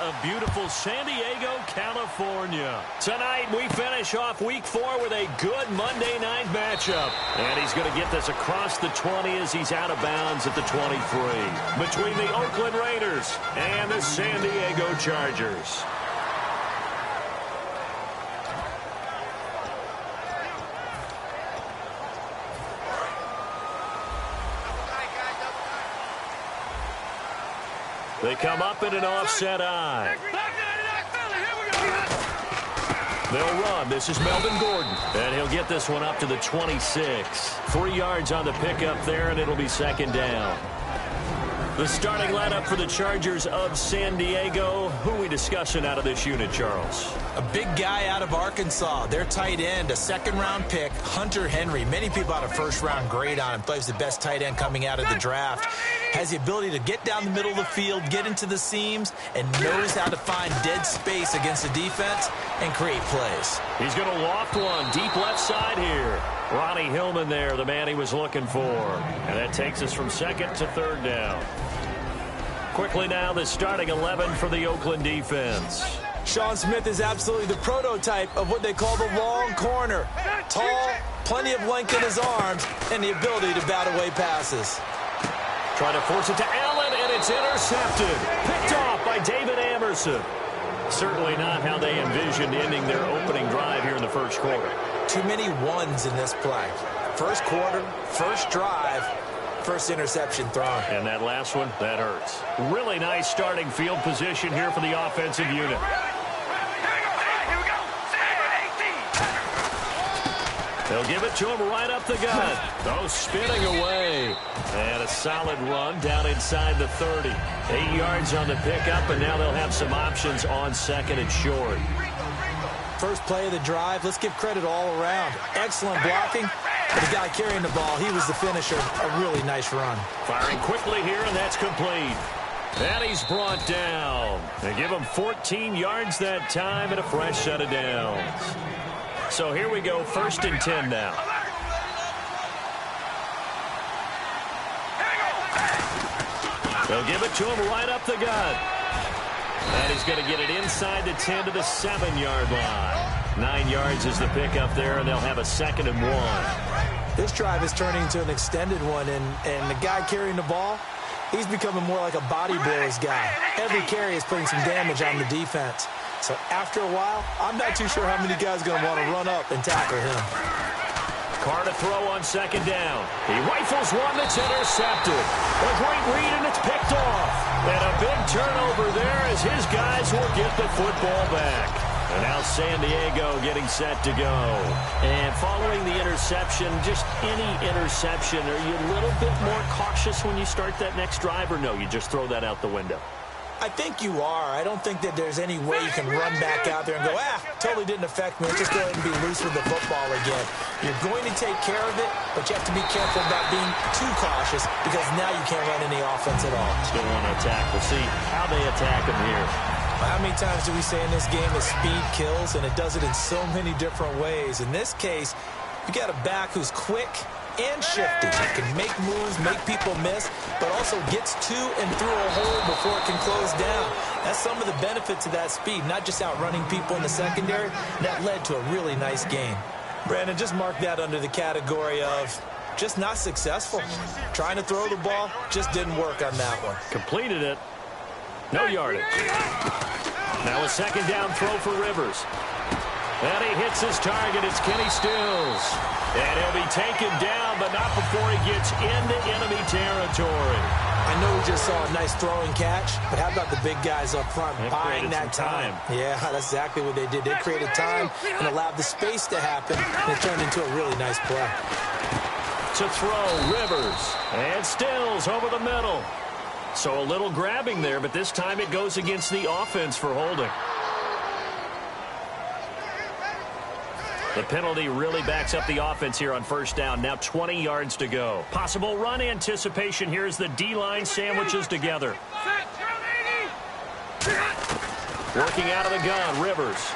of beautiful San Diego, California. Tonight, we finish off Week 4 with a good Monday night matchup. And he's going to get this across the 20 as he's out of bounds at the 23. Between the Oakland Raiders and the San Diego Chargers. They come up in an offset eye. They'll run. This is Melvin Gordon. And he'll get this one up to the 26. 3 yards on the pickup there, and it'll be second down. The starting lineup for the Chargers of San Diego. Who are we discussing out of this unit, Charles? A big guy out of Arkansas. Their tight end, a second-round pick, Hunter Henry. Many people had a first-round grade on him. Plays the best tight end coming out of the draft. Has the ability to get down the middle of the field, get into the seams, and knows how to find dead space against the defense and create plays. He's going to loft one deep left side here. Ronnie Hillman there, the man he was looking for. And that takes us from second to third down. Quickly now, the starting 11 for the Oakland defense. Sean Smith is absolutely the prototype of what they call the long corner. Tall, plenty of length in his arms, and the ability to bat away passes. Trying to force it to Allen, and it's intercepted. Picked off by David Amerson. Certainly not how they envisioned ending their opening drive here in the first quarter. Too many ones in this play. First quarter, first drive, first interception thrown. And that last one, that hurts. Really nice starting field position here for the offensive unit. They'll give it to him right up the gut. Oh, spinning away. And a solid run down inside the 30. 8 yards on the pickup, and now they'll have some options on second and short. First play of the drive, let's give credit all around. Excellent blocking. But the guy carrying the ball, he was the finisher. A really nice run. Firing quickly here, and that's complete. And he's brought down. They give him 14 yards that time and a fresh set of downs. So here we go, 1st and 10 now. They'll give it to him right up the gut. And he's going to get it inside the 10 to the 7-yard line. 9 yards is the pickup there, and they'll have a 2nd and 1. This drive is turning into an extended one, and the guy carrying the ball, he's becoming more like a body blows guy. Every carry is putting some damage on the defense. So after a while, I'm not too sure how many guys are going to want to run up and tackle him. Carr to throw on 2nd down. He rifles one that's intercepted. A great read, and it's picked off. And a big turnover there as his guys will get the football back. And now San Diego getting set to go. And following the interception, just any interception, are you a little bit more cautious when you start that next drive, or no, you just throw that out the window? I think you are. I don't think that there's any way you can run back out there and go, totally didn't affect me. Let's just go ahead and be loose with the football again. You're going to take care of it, but you have to be careful about being too cautious because now you can't run any offense at all. Still want to attack. We'll see how they attack him here. How many times do we say in this game that speed kills, and it does it in so many different ways? In this case, you got a back who's quick and shifty. Can make moves, make people miss, but also gets to and through a hole before it can close down. That's some of the benefits of that speed, not just outrunning people in the secondary. That led to a really nice game. Brandon, just mark that under the category of just not successful. Trying to throw the ball, just didn't work on that one. Completed it. No yardage. Now a 2nd down throw for Rivers. And he hits his target. It's Kenny Stills. And he'll be taken down, but not before he gets into enemy territory. I know we just saw a nice throwing catch, but how about the big guys up front buying that time? Yeah, that's exactly what they did. They created time and allowed the space to happen, and it turned into a really nice play. To throw, Rivers. And Stills over the middle. So a little grabbing there, but this time it goes against the offense for holding. The penalty really backs up the offense here on 1st down. Now 20 yards to go. Possible run anticipation here as the D-line sandwiches together. Working out of the gun, Rivers.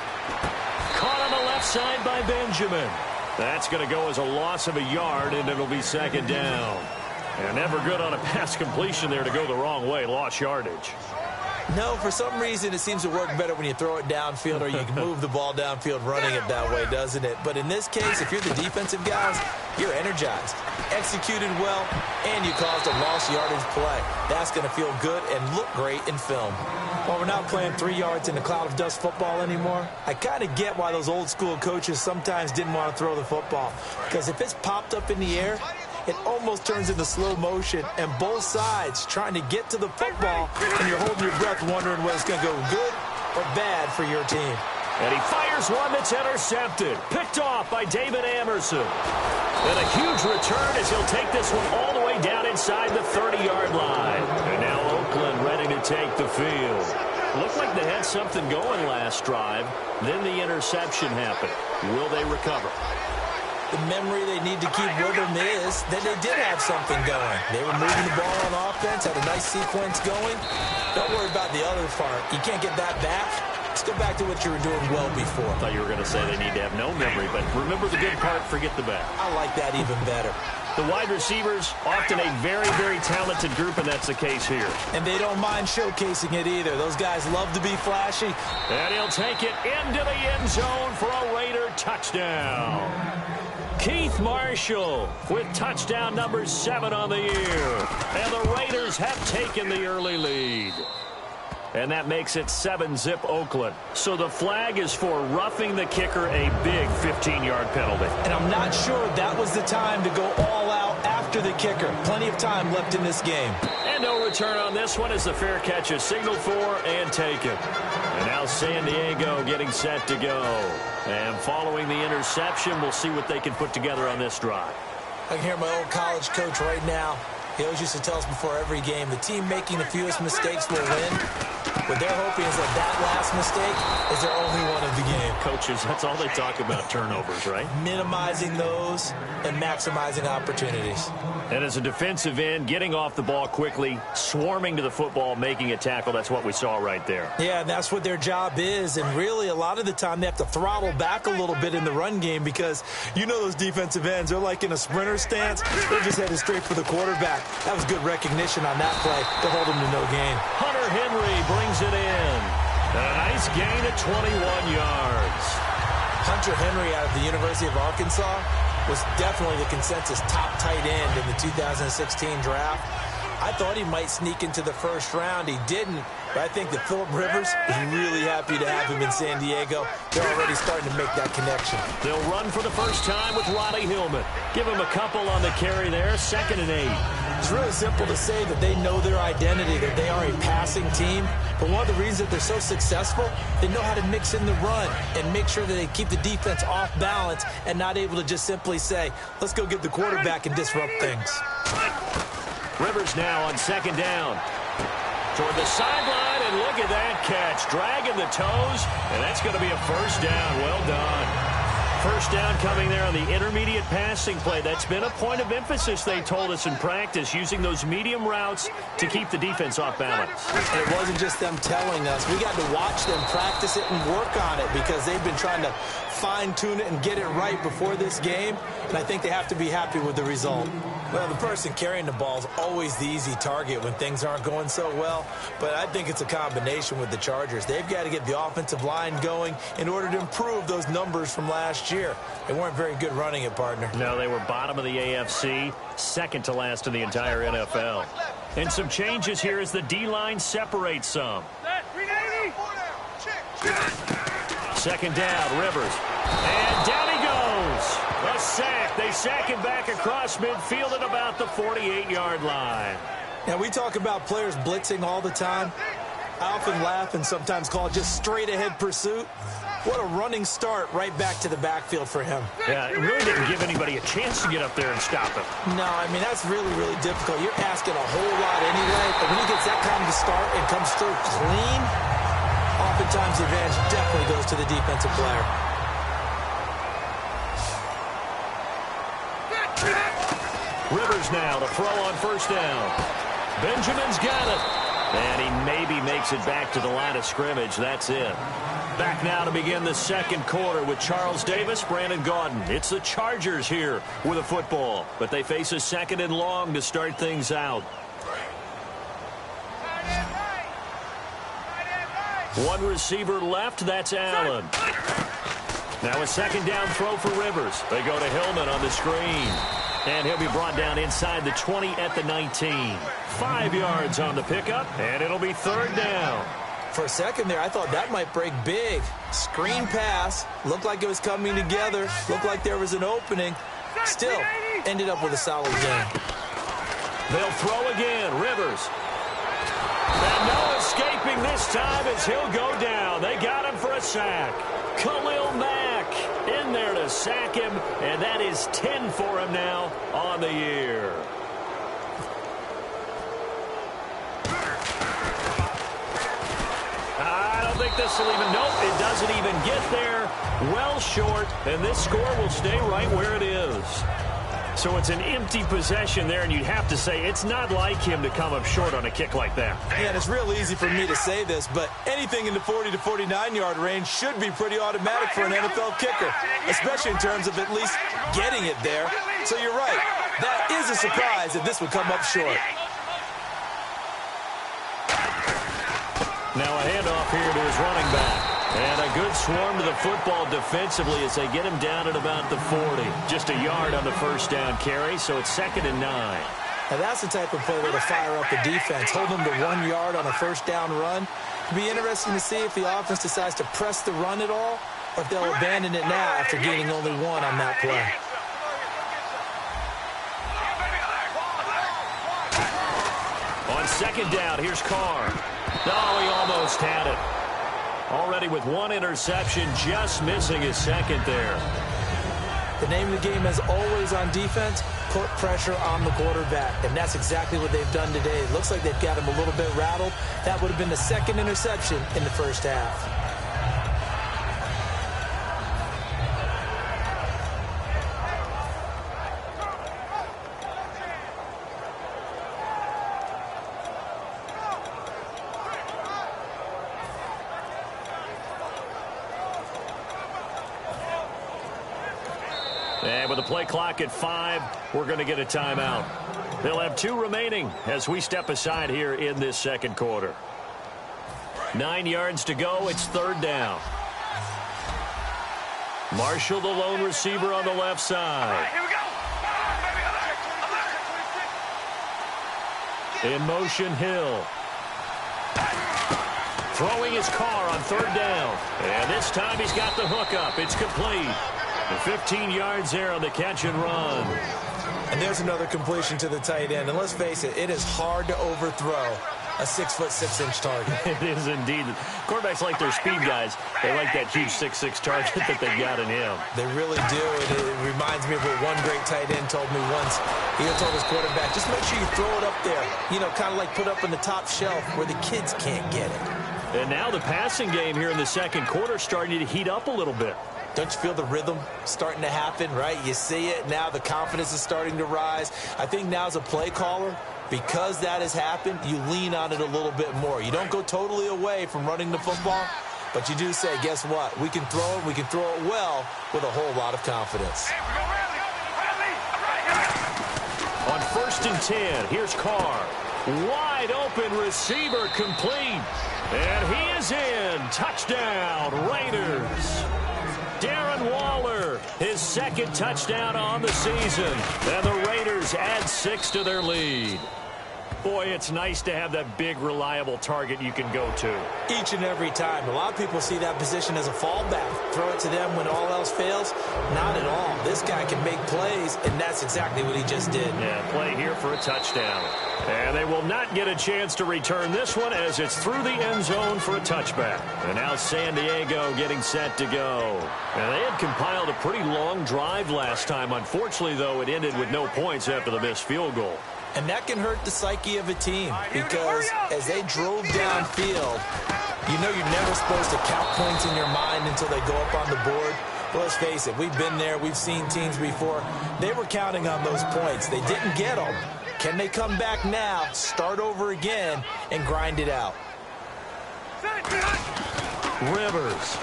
Caught on the left side by Benjamin. That's going to go as a loss of a yard, and it'll be 2nd down. And never good on a pass completion there to go the wrong way. Lost yardage. No, for some reason it seems to work better when you throw it downfield, or you can move the ball downfield running it that way, doesn't it? But in this case, if you're the defensive guys, you're energized, executed well, and you caused a lost yardage play. That's going to feel good and look great in film. While we're not playing 3 yards in a cloud of dust football anymore, I kind of get why those old school coaches sometimes didn't want to throw the football. Because if it's popped up in the air, it almost turns into slow motion, and both sides trying to get to the football, and you're holding your breath wondering whether it's going to go good or bad for your team. And he fires one that's intercepted. Picked off by David Amerson. And a huge return as he'll take this one all the way down inside the 30-yard line. And now Oakland ready to take the field. Looked like they had something going last drive. Then the interception happened. Will they recover? The memory they need to keep with them is that they did have something going. They were moving the ball on offense, had a nice sequence going. Don't worry about the other part. You can't get that back. Let's go back to what you were doing well before. I thought you were going to say they need to have no memory, but remember the good part, forget the bad. I like that even better. The wide receivers, often a very, very talented group, and that's the case here. And they don't mind showcasing it either. Those guys love to be flashy. And he'll take it into the end zone for a Raider touchdown. Keith Marshall with touchdown number 7 on the year. And the Raiders have taken the early lead. And that makes it 7-zip Oakland. So the flag is for roughing the kicker, a big 15-yard penalty. And I'm not sure that was the time to go all out after the kicker. Plenty of time left in this game. And no return on this one as the fair catch is signaled for and taken. And now San Diego getting set to go. And following the interception, we'll see what they can put together on this drive. I can hear my old college coach right now. He always used to tell us before every game, the team making the fewest mistakes will win. What they're hoping is that last mistake is their only one of the game. Coaches, that's all they talk about, turnovers, right? Minimizing those and maximizing opportunities. And as a defensive end, getting off the ball quickly, swarming to the football, making a tackle, that's what we saw right there. Yeah, and that's what their job is. And really, a lot of the time, they have to throttle back a little bit in the run game because you know those defensive ends, they're like in a sprinter stance. They're just headed straight for the quarterback. That was good recognition on that play to hold him to no gain. Hunter Henry brings it in. And a nice gain at 21 yards. Hunter Henry out of the University of Arkansas was definitely the consensus top tight end in the 2016 draft. I thought he might sneak into the first round. He didn't, but I think that Phillip Rivers is really happy to have him in San Diego. They're already starting to make that connection. They'll run for the first time with Ronnie Hillman. Give him a couple on the carry there, 2nd and 8. It's really simple to say that they know their identity, that they are a passing team. But one of the reasons that they're so successful, they know how to mix in the run and make sure that they keep the defense off balance and not able to just simply say, let's go get the quarterback and disrupt things. Rivers now on 2nd down. Toward the sideline, and look at that catch. Dragging the toes, and that's going to be a first down. Well done. First down coming there on the intermediate passing play. That's been a point of emphasis, they told us in practice, using those medium routes to keep the defense off balance. And it wasn't just them telling us. We got to watch them practice it and work on it because they've been trying to fine-tune it and get it right before this game, and I think they have to be happy with the result. Well, the person carrying the ball is always the easy target when things aren't going so well, but I think it's a combination with the Chargers. They've got to get the offensive line going in order to improve those numbers from last year. They weren't very good running it, partner. No, they were bottom of the AFC, second to last in the entire NFL. And some changes here as the D-line separates some. 2nd down, Rivers. And down he goes. A sack. They sack him back across midfield at about the 48-yard line. Now, we talk about players blitzing all the time. I often laugh and sometimes call it just straight-ahead pursuit. What a running start right back to the backfield for him. Yeah, it really didn't give anybody a chance to get up there and stop him. No, I mean, that's really, really difficult. You're asking a whole lot anyway, but when he gets that kind of start and comes through clean, oftentimes the advantage definitely goes to the defensive player. Rivers now to throw on 1st down. Benjamin's got it. And he maybe makes it back to the line of scrimmage. That's it. Back now to begin the 2nd quarter with Charles Davis, Brandon Gaudin. It's the Chargers here with a football, but they face a 2nd and long to start things out. One receiver left. That's Allen. Now a second down throw for Rivers. They go to Hillman on the screen. And he'll be brought down inside the 20 at the 19. 5 yards on the pickup, and it'll be third down. For a second there, I thought that might break big. Screen pass. Looked like it was coming together. Looked like there was an opening. Still, ended up with a solid game. They'll throw again. Rivers. And no escaping this time as he'll go down. They got him for a sack. Khalil Mack in there to sack him, and that is 10 for him now on the year. I don't think this will even, nope, it doesn't even get there. Well short, and this score will stay right where it is. So it's an empty possession there, and you'd have to say it's not like him to come up short on a kick like that. Yeah, and it's real easy for me to say this, but anything in the 40 to 49-yard range should be pretty automatic for an NFL kicker, especially in terms of at least getting it there. So you're right. That is a surprise if this would come up short. Now a handoff here to his running back. And a good swarm to the football defensively as they get him down at about the 40. Just a yard on the first down carry, so it's 2nd and 9. Now that's the type of play that'll fire up the defense. Hold them to 1 yard on a first down run. It'll be interesting to see if the offense decides to press the run at all, or if they'll abandon it now after gaining only 1 on that play. On 2nd down, here's Carr. Oh, he almost had it. Already with 1 interception, just missing his 2nd there. The name of the game, as always on defense, put pressure on the quarterback. And that's exactly what they've done today. It looks like they've got him a little bit rattled. That would have been the 2nd interception in the first half. And with the play clock at 5, we're going to get a timeout. They'll have 2 remaining as we step aside here in this second quarter. 9 yards to go. It's 3rd down. Marshall, the lone receiver on the left side. Here we go. In motion, Hill. Throwing his Carr on 3rd down. And this time he's got the hook up. It's complete. 15 yards there on the catch and run. And there's another completion to the tight end. And let's face it, it is hard to overthrow a 6'6" target. It is indeed. Quarterbacks like their speed guys. They like that huge 6'6" target that they've got in him. They really do. And it reminds me of what one great tight end told me once. He told his quarterback, just make sure you throw it up there. You know, kind of like put up on the top shelf where the kids can't get it. And now the passing game here in the second quarter starting to heat up a little bit. Don't you feel the rhythm starting to happen, right? You see it now. The confidence is starting to rise. I think now as a play caller, because that has happened, you lean on it a little bit more. You don't go totally away from running the football, but you do say, guess what? We can throw it. We can throw it well with a whole lot of confidence. On 1st and 10, here's Carr. Wide open receiver complete. And he is in. Touchdown, Raiders. Darren Waller, his 2nd touchdown on the season. And the Raiders add 6 to their lead. Boy, it's nice to have that big, reliable target you can go to. Each and every time. A lot of people see that position as a fallback. Throw it to them when all else fails. Not at all. This guy can make plays, and that's exactly what he just did. Yeah, play here for a touchdown. And they will not get a chance to return this one as it's through the end zone for a touchback. And now San Diego getting set to go. And they had compiled a pretty long drive last time. Unfortunately, though, it ended with no points after the missed field goal. And that can hurt the psyche of a team because as they drove downfield, you know you're never supposed to count points in your mind until they go up on the board. But let's face it, we've been there. We've seen teams before. They were counting on those points. They didn't get them. Can they come back now, start over again, and grind it out? Rivers.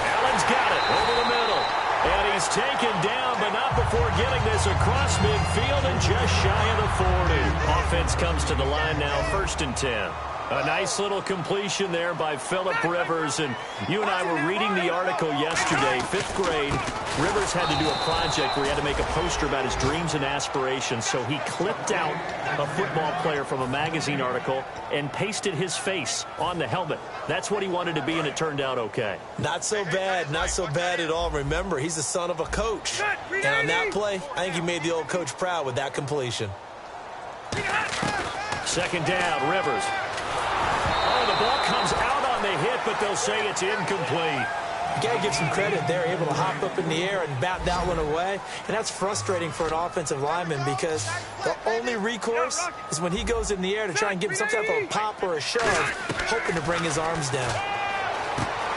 Allen's got it over the middle. And he's taken down, but not before getting this across midfield and just shy of the 40. Offense comes to the line now, 1st and 10. A nice little completion there by Phillip Rivers. And you and I were reading the article yesterday, 5th grade. Rivers had to do a project where he had to make a poster about his dreams and aspirations. So he clipped out a football player from a magazine article and pasted his face on the helmet. That's what he wanted to be, and it turned out okay. Not so bad. Not so bad at all. Remember, he's the son of a coach. And on that play, I think he made the old coach proud with that completion. 2nd down, Rivers. Oh, the ball comes out on the hit, but they'll say it's incomplete. You got to give some credit there, able to hop up in the air and bat that one away. And that's frustrating for an offensive lineman because the only recourse is when he goes in the air to try and give him some type of a pop or a shove, hoping to bring his arms down.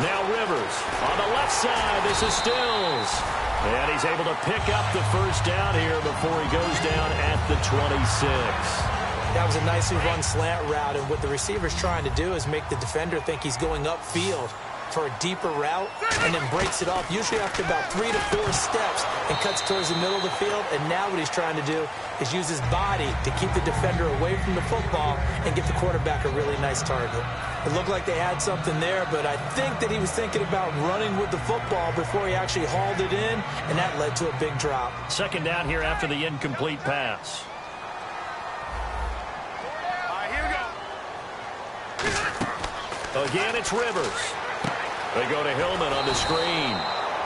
Now Rivers on the left side. This is Stills. And he's able to pick up the first down here before he goes down at the 26. That was a nicely run slant route, and what the receiver's trying to do is make the defender think he's going upfield for a deeper route and then breaks it off, usually after about 3 to 4 steps, and cuts towards the middle of the field. And now what he's trying to do is use his body to keep the defender away from the football and get the quarterback a really nice target. It looked like they had something there, but I think that he was thinking about running with the football before he actually hauled it in, and that led to a big drop. 2nd down here after the incomplete pass. Again, it's Rivers. They go to Hillman on the screen.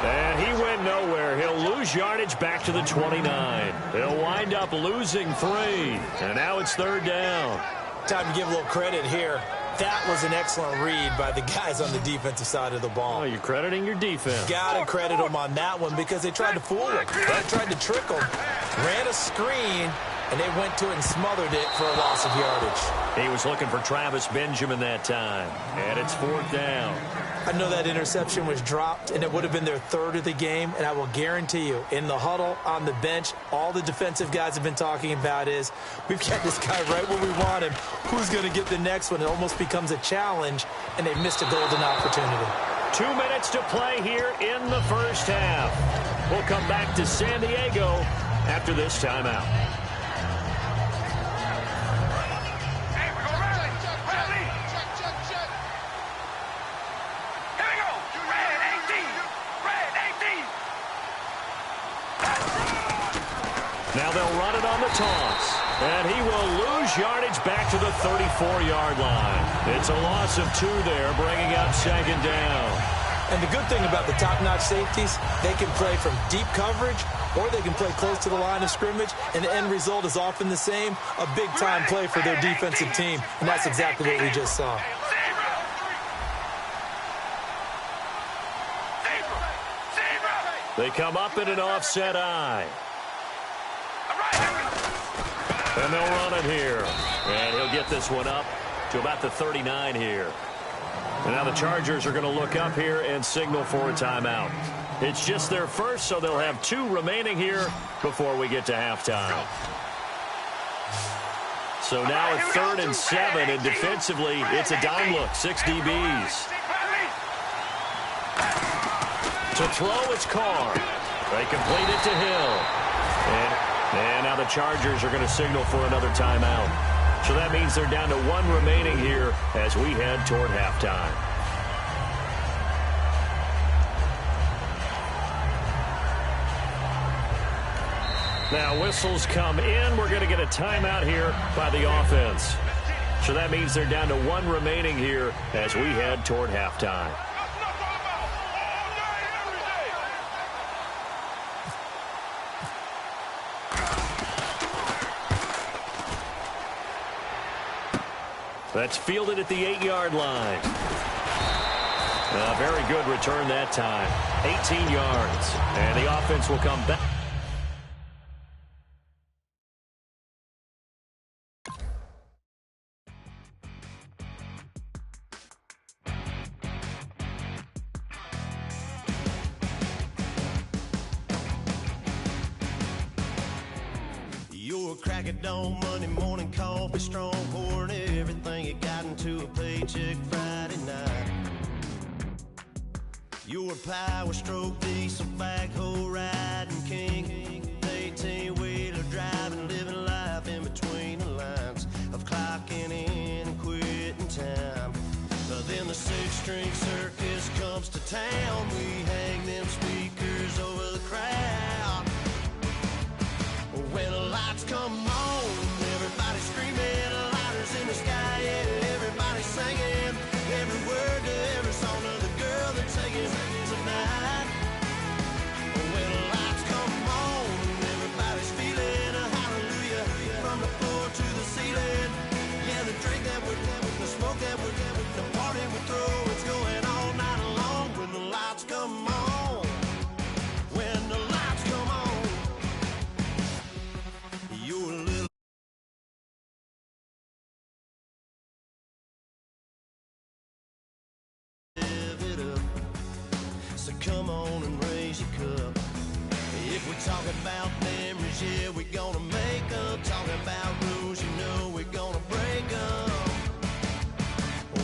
And he went nowhere. He'll lose yardage back to the 29. He'll wind up losing 3. And now it's 3rd down. Time to give a little credit here. That was an excellent read by the guys on the defensive side of the ball. Oh, you're crediting your defense. Got to credit them on that one because they tried to fool him. They tried to trick him. Ran a screen, and they went to it and smothered it for a loss of yardage. He was looking for Travis Benjamin that time. And it's 4th down. I know that interception was dropped, and it would have been their 3rd of the game. And I will guarantee you, in the huddle, on the bench, all the defensive guys have been talking about is, we've got this guy right where we want him. Who's going to get the next one? It almost becomes a challenge, and they've missed a golden opportunity. 2 minutes to play here in the first half. We'll come back to San Diego after this timeout. Now they'll run it on the toss. And he will lose yardage back to the 34-yard line. It's a loss of 2 there, bringing up 2nd down. And the good thing about the top-notch safeties, they can play from deep coverage or they can play close to the line of scrimmage, and the end result is often the same, a big-time play for their defensive team. And that's exactly what we just saw. They come up in an offset eye. And they'll run it here. And he'll get this one up to about the 39 here. And now the Chargers are going to look up here and signal for a timeout. It's just their first, so they'll have 2 remaining here before we get to halftime. So now it's 3rd and 7, and defensively, it's a dime look, 6 DBs. To throw, it's Carr. They complete it to Hill. And now the Chargers are going to signal for another timeout. So that means they're down to 1 remaining here as we head toward halftime. Now whistles come in. We're going to get a timeout here by the offense. So that means they're down to 1 remaining here as we head toward halftime. That's fielded at the 8-yard line. A very good return that time. 18 yards. And the offense will come back. You're crack it on Monday morning coffee, strong pouring everything you got into a paycheck Friday night. You're a power stroke diesel backhoe riding king, 18-wheeler driving, living life in between the lines of clocking in and quitting time. Then the six-string circus comes to town. We hang them speakers over the crowd. When the lights come on, everybody screaming, lighters in the sky, yeah, everybody singing every word to every song of the girl they're taking tonight. When the lights come on, everybody's feeling a hallelujah from the floor to the ceiling. Yeah, the drink that we're the smoke that we're the party we throw, it's going all night long. When the lights come on, when the lights come on, you're a little live it up. So come on and raise your cup. If we're talking about memories, yeah, we're gonna make them. Talking about rules, you know we're gonna break them.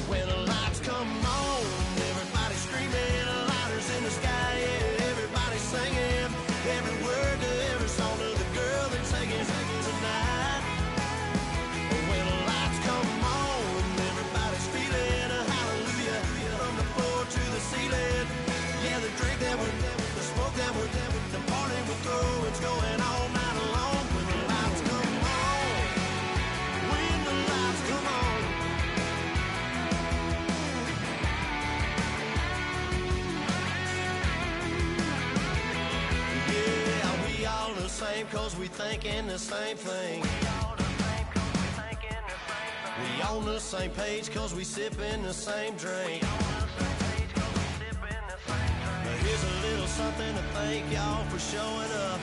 When the lights come on, everybody screaming, lighters in the sky, yeah, everybody singing every word to every song of the girl they're taking tonight. When the lights come on, everybody's feeling a hallelujah from the floor to the ceiling. Yeah, the drink that we're the smoke that we're the party we throw, it's going all night long. When the lights come on, when the lights come on. Yeah, we all the same cause we thinking the same thing. We on the same page cause we sipping the same drink. Now here's a little something to thank y'all for showing up.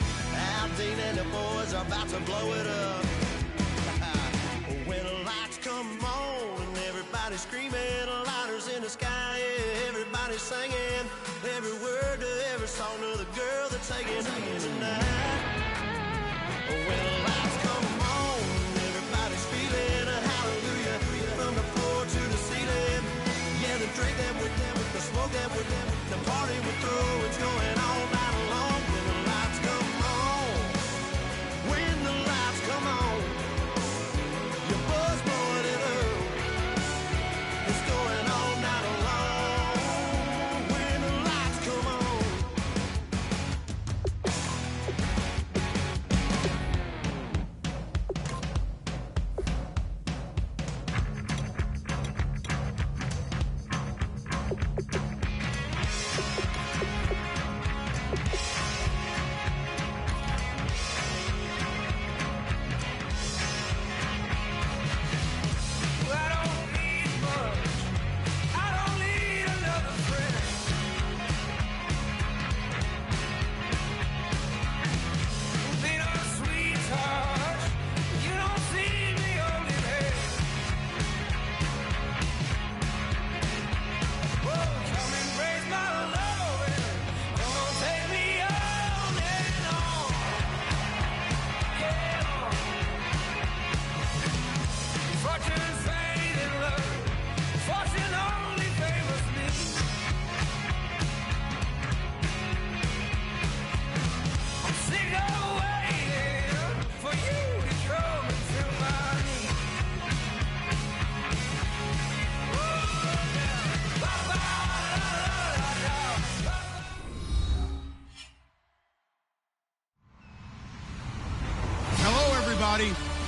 Aldine and the boys are about to blow it up. When the lights come on and everybody's screaming, lighters in the sky, yeah, everybody's singing every word to every song of the girl they're taking tonight. When the lights come on, everybody's feeling a hallelujah from the floor to the ceiling. Yeah, the drink that we're the smoke that we're the party we throw, it's going all night long. When the lights come on, when the lights come on, your buzz blowing it up, it's going all night long. When the lights come on.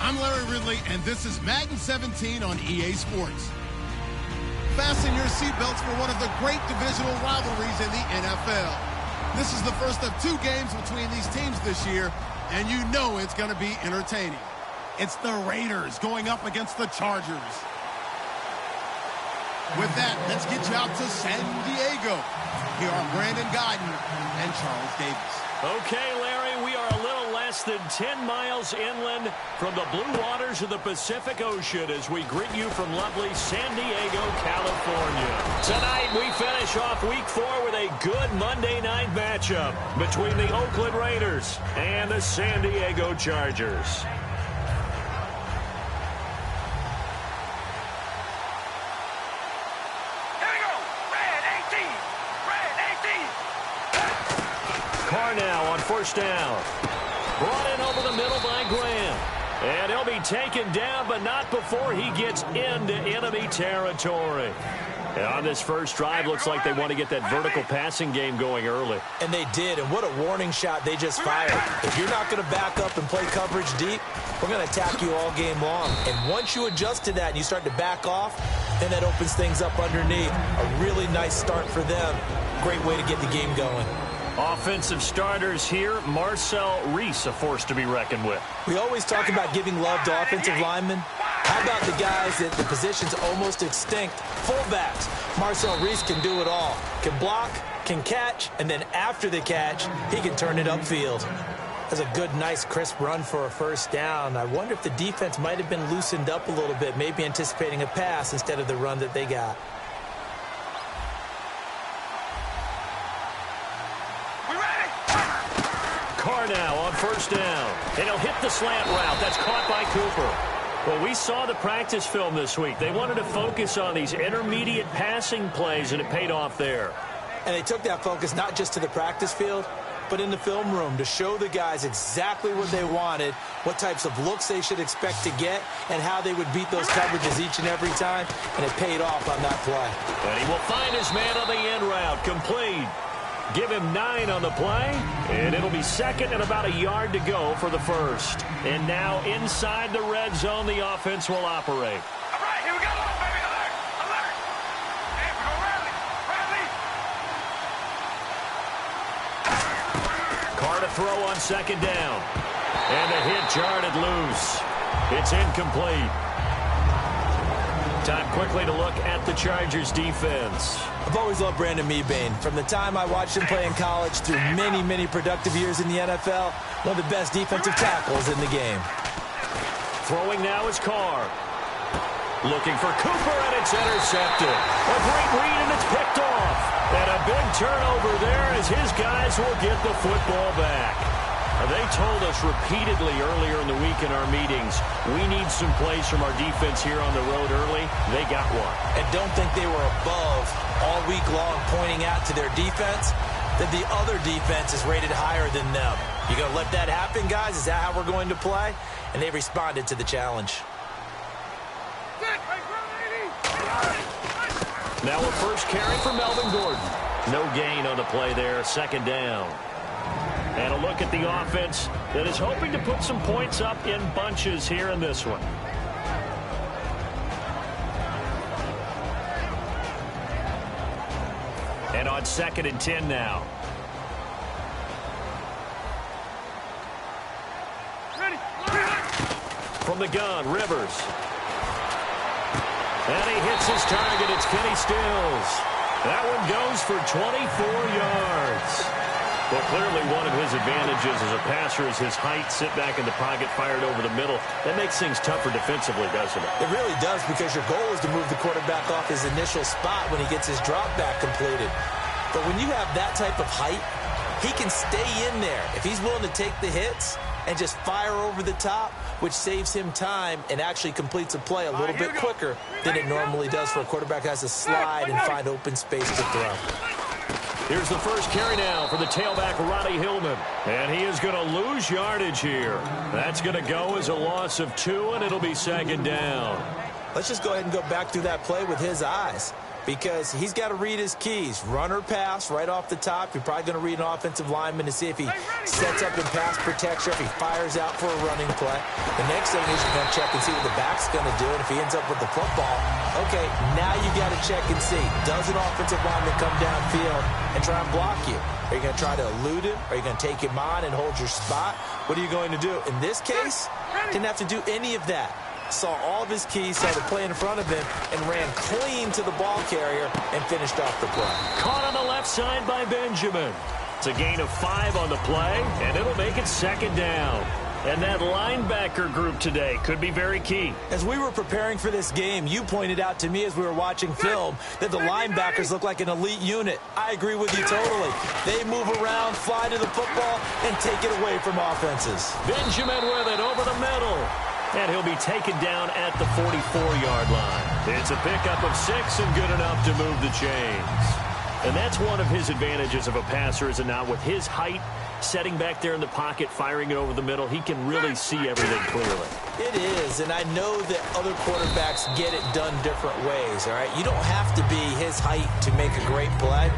I'm Larry Ridley, and this is Madden 17 on EA Sports. Fasten your seatbelts for one of the great divisional rivalries in the NFL. This is the first of 2 games between these teams this year, and you know it's going to be entertaining. It's the Raiders going up against the Chargers. With that, let's get you out to San Diego. Here are Brandon Guyton and Charles Davis. Okay, Larry, we are a little less than 10 miles inland from the blue waters of the Pacific Ocean as we greet you from lovely San Diego, California. Tonight, we finish off Week 4 with a good Monday night matchup between the Oakland Raiders and the San Diego Chargers. Now on first down. Brought in over the middle by Graham. And he'll be taken down, but not before he gets into enemy territory. And on this first drive, looks like they want to get that vertical passing game going early. And they did, and what a warning shot they just fired. If you're not going to back up and play coverage deep, we're going to attack you all game long. And once you adjust to that and you start to back off, then that opens things up underneath. A really nice start for them. Great way to get the game going. Offensive starters here, Marcel Reese, a force to be reckoned with. We always talk about giving love to offensive linemen. How about the guys that the position's almost extinct? Fullbacks. Marcel Reese can do it all. Can block, can catch, and then after the catch, he can turn it upfield. That's a good, nice, crisp run for a first down. I wonder if the defense might have been loosened up a little bit, maybe anticipating a pass instead of the run that they got. Carr now on first down, and he'll hit the slant route. That's caught by Cooper. Well, we saw the practice film this week. They wanted to focus on these intermediate passing plays, and it paid off there. And they took that focus not just to the practice field, but in the film room to show the guys exactly what they wanted, what types of looks they should expect to get, and how they would beat those coverages each and every time, and it paid off on that play. And he will find his man on the end route, complete. Give him 9 on the play, and it'll be second and about a yard to go for the first. And now inside the red zone, the offense will operate. All right, here we go, baby. Alert, alert. Hey, we go rally, rally. Carr to throw on second down. And the hit jarred it loose. It's incomplete. Time quickly to look at the Chargers defense. I've always loved Brandon Mebane. From the time I watched him play in college through many, many productive years in the NFL, one of the best defensive tackles in the game. Throwing now is Carr. Looking for Cooper, and it's intercepted. A great read, and it's picked off. And a big turnover there as his guys will get the football back. They told us repeatedly earlier in the week in our meetings, we need some plays from our defense here on the road early. They got one. And don't think they were above all week long pointing out to their defense that the other defense is rated higher than them. You going to let that happen, guys? Is that how we're going to play? And they responded to the challenge. Now a first carry for Melvin Gordon. No gain on the play there, second down. And a look at the offense that is hoping to put some points up in bunches here in this one. And on 2nd and 10 now. From the gun, Rivers. And he hits his target. It's Kenny Stills. That one goes for 24 yards. Well, clearly one of his advantages as a passer is his height, sit back in the pocket, fired over the middle. That makes things tougher defensively, doesn't it? It really does, because your goal is to move the quarterback off his initial spot when he gets his drop back completed. But when you have that type of height, he can stay in there. If he's willing to take the hits and just fire over the top, which saves him time and actually completes a play a little bit quicker than it normally does for a quarterback who has to slide and find open space to throw. Here's the first carry now for the tailback, Roddy Hillman. And he is going to lose yardage here. That's going to go as a loss of 2, and it'll be second down. Let's just go ahead and go back through that play with his eyes, because he's got to read his keys. Run or pass right off the top. You're probably going to read an offensive lineman to see if he sets up in pass protection, if he fires out for a running play. The next thing is you're going to check and see what the back's going to do, and if he ends up with the football, okay, now you got to check and see. Does an offensive lineman come downfield and try and block you? Are you going to try to elude him? Are you going to take him on and hold your spot? What are you going to do? In this case, didn't have to do any of that. Saw all of his keys, saw the play in front of him, and ran clean to the ball carrier and finished off the play. Caught on the left side by Benjamin. It's a gain of 5 on the play, and it'll make it second down. And that linebacker group today could be very key. As we were preparing for this game, you pointed out to me as we were watching film that the linebackers look like an elite unit. I agree with you totally. They move around, fly to the football, and take it away from offenses. Benjamin with it over the middle. And he'll be taken down at the 44-yard line. It's a pickup of 6 and good enough to move the chains. And that's one of his advantages of a passer, is it not? With his height, setting back there in the pocket, firing it over the middle. He can really see everything clearly. It is, and I know that other quarterbacks get it done different ways, all right? You don't have to be his height to make a great play,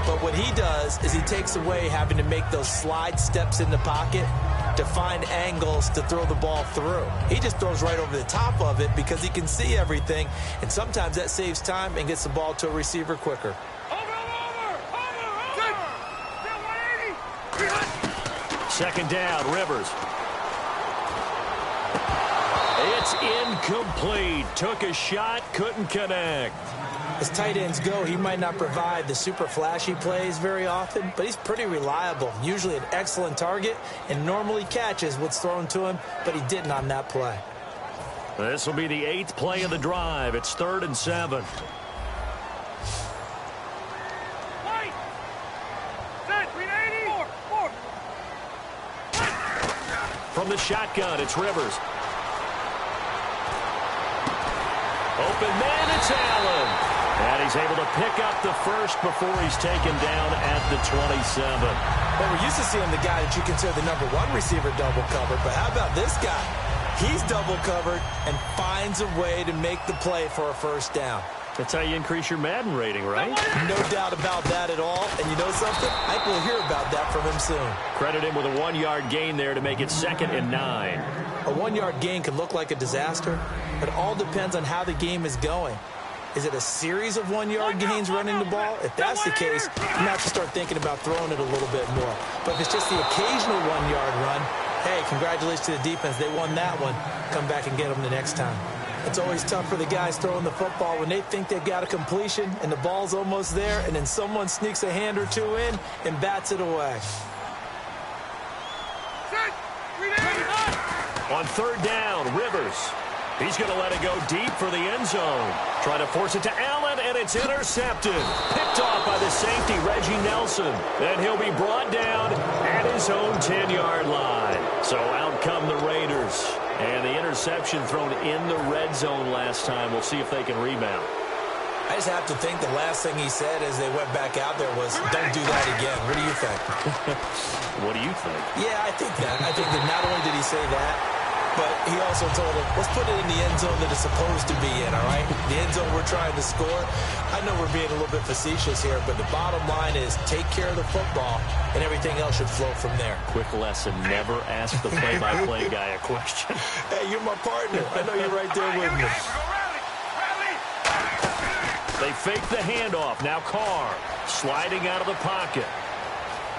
but what he does is he takes away having to make those slide steps in the pocket to find angles to throw the ball through. He just throws right over the top of it because he can see everything, and sometimes that saves time and gets the ball to a receiver quicker. Second down, Rivers. It's incomplete. Took a shot, couldn't connect. As tight ends go, he might not provide the super flashy plays very often, but he's pretty reliable, usually an excellent target, and normally catches what's thrown to him, but he didn't on that play. This will be the 8th play of the drive. It's 3rd and 7. From the shotgun, it's Rivers. Open man, it's Allen. And he's able to pick up the first before he's taken down at the 27. Well, we're used to seeing the guy that you consider the #1 receiver double covered, but how about this guy? He's double covered and finds a way to make the play for a first down. That's how you increase your Madden rating, right? No doubt about that at all. And you know something? I think we'll hear about that from him soon. Credit him with a 1-yard gain there to make it 2nd and 9. A 1-yard gain can look like a disaster, but it all depends on how the game is going. Is it a series of 1-yard gains running the ball? If that's the case, you have to start thinking about throwing it a little bit more. But if it's just the occasional 1-yard run, hey, congratulations to the defense. They won that one. Come back and get them the next time. It's always tough for the guys throwing the football when they think they've got a completion and the ball's almost there, and then someone sneaks a hand or two in and bats it away. On 3rd down, Rivers. He's going to let it go deep for the end zone. Trying to force it to Allen, and it's intercepted. Picked off by the safety, Reggie Nelson. And he'll be brought down at his own 10-yard line. So out come the Raiders. And the interception thrown in the red zone last time. We'll see if they can rebound. I just have to think the last thing he said as they went back out there was, don't do that again. What do you think? What do you think? Yeah, I think that. I think that not only did he say that, but he also told him, let's put it in the end zone that it's supposed to be in, all right? The end zone we're trying to score. I know we're being a little bit facetious here, but the bottom line is take care of the football, and everything else should flow from there. Quick lesson, never ask the play-by-play guy a question. Hey, you're my partner. I know you're right there with me. They fake the handoff. Now Carr sliding out of the pocket.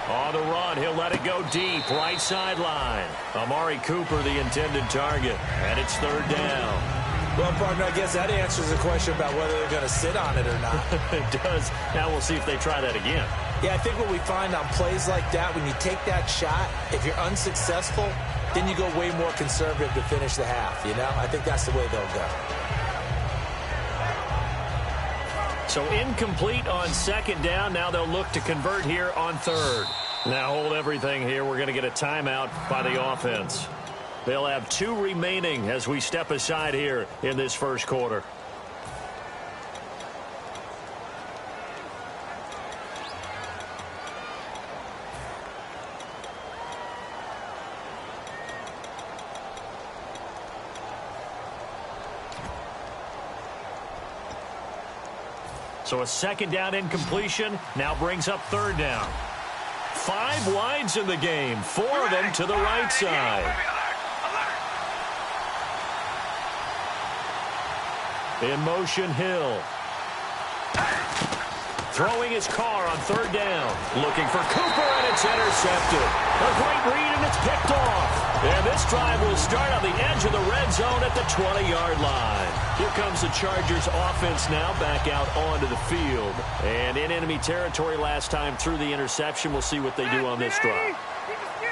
On the run, he'll let it go deep, right sideline. Amari Cooper, the intended target, and it's 3rd down. Well, partner, I guess that answers the question about whether they're going to sit on it or not. It does. Now we'll see if they try that again. Yeah, I think what we find on plays like that, when you take that shot, if you're unsuccessful, then you go way more conservative to finish the half, you know? I think that's the way they'll go. So incomplete on 2nd down. Now they'll look to convert here on 3rd. Now hold everything here. We're going to get a timeout by the offense. They'll have 2 remaining as we step aside here in this first quarter. So a 2nd down incompletion now brings up 3rd down. 5 wides in the game, 4 of them to the right side. In motion, Hill. Throwing his Carr on 3rd down. Looking for Cooper, and it's intercepted. A great read, and it's picked off. And this drive will start on the edge of the red zone at the 20-yard line. Here comes the Chargers offense now back out onto the field. And in enemy territory last time through the interception. We'll see what they do on this drive.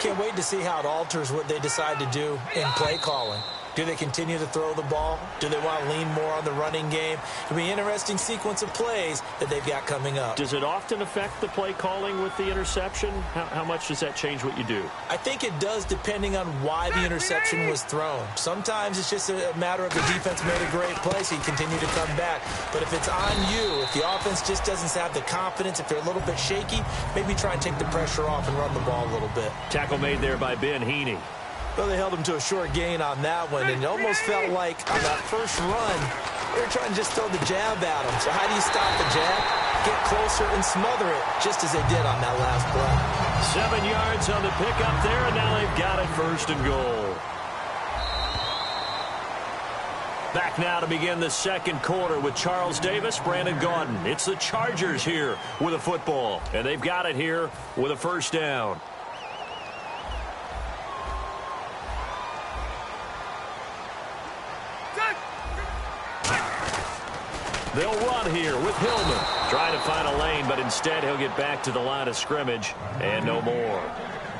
Can't wait to see how it alters what they decide to do in play calling. Do they continue to throw the ball? Do they want to lean more on the running game? It'll be an interesting sequence of plays that they've got coming up. Does it often affect the play calling with the interception? How much does that change what you do? I think it does, depending on why the interception was thrown. Sometimes it's just a matter of the defense made a great play, so you continue to come back. But if it's on you, if the offense just doesn't have the confidence, if they're a little bit shaky, maybe try and take the pressure off and run the ball a little bit. Tackle made there by Ben Heaney. Well, they held him to a short gain on that one, and it almost felt like on that first run, they were trying to just throw the jab at him. So how do you stop the jab? Get closer and smother it, just as they did on that last play. 7 yards on the pickup there, and now they've got it 1st and goal. Back now to begin the second quarter with Charles Davis, Brandon Gaudin. It's the Chargers here with a football, and they've got it here with a 1st down. They'll run here with Hillman. Trying to find a lane, but instead he'll get back to the line of scrimmage and no more.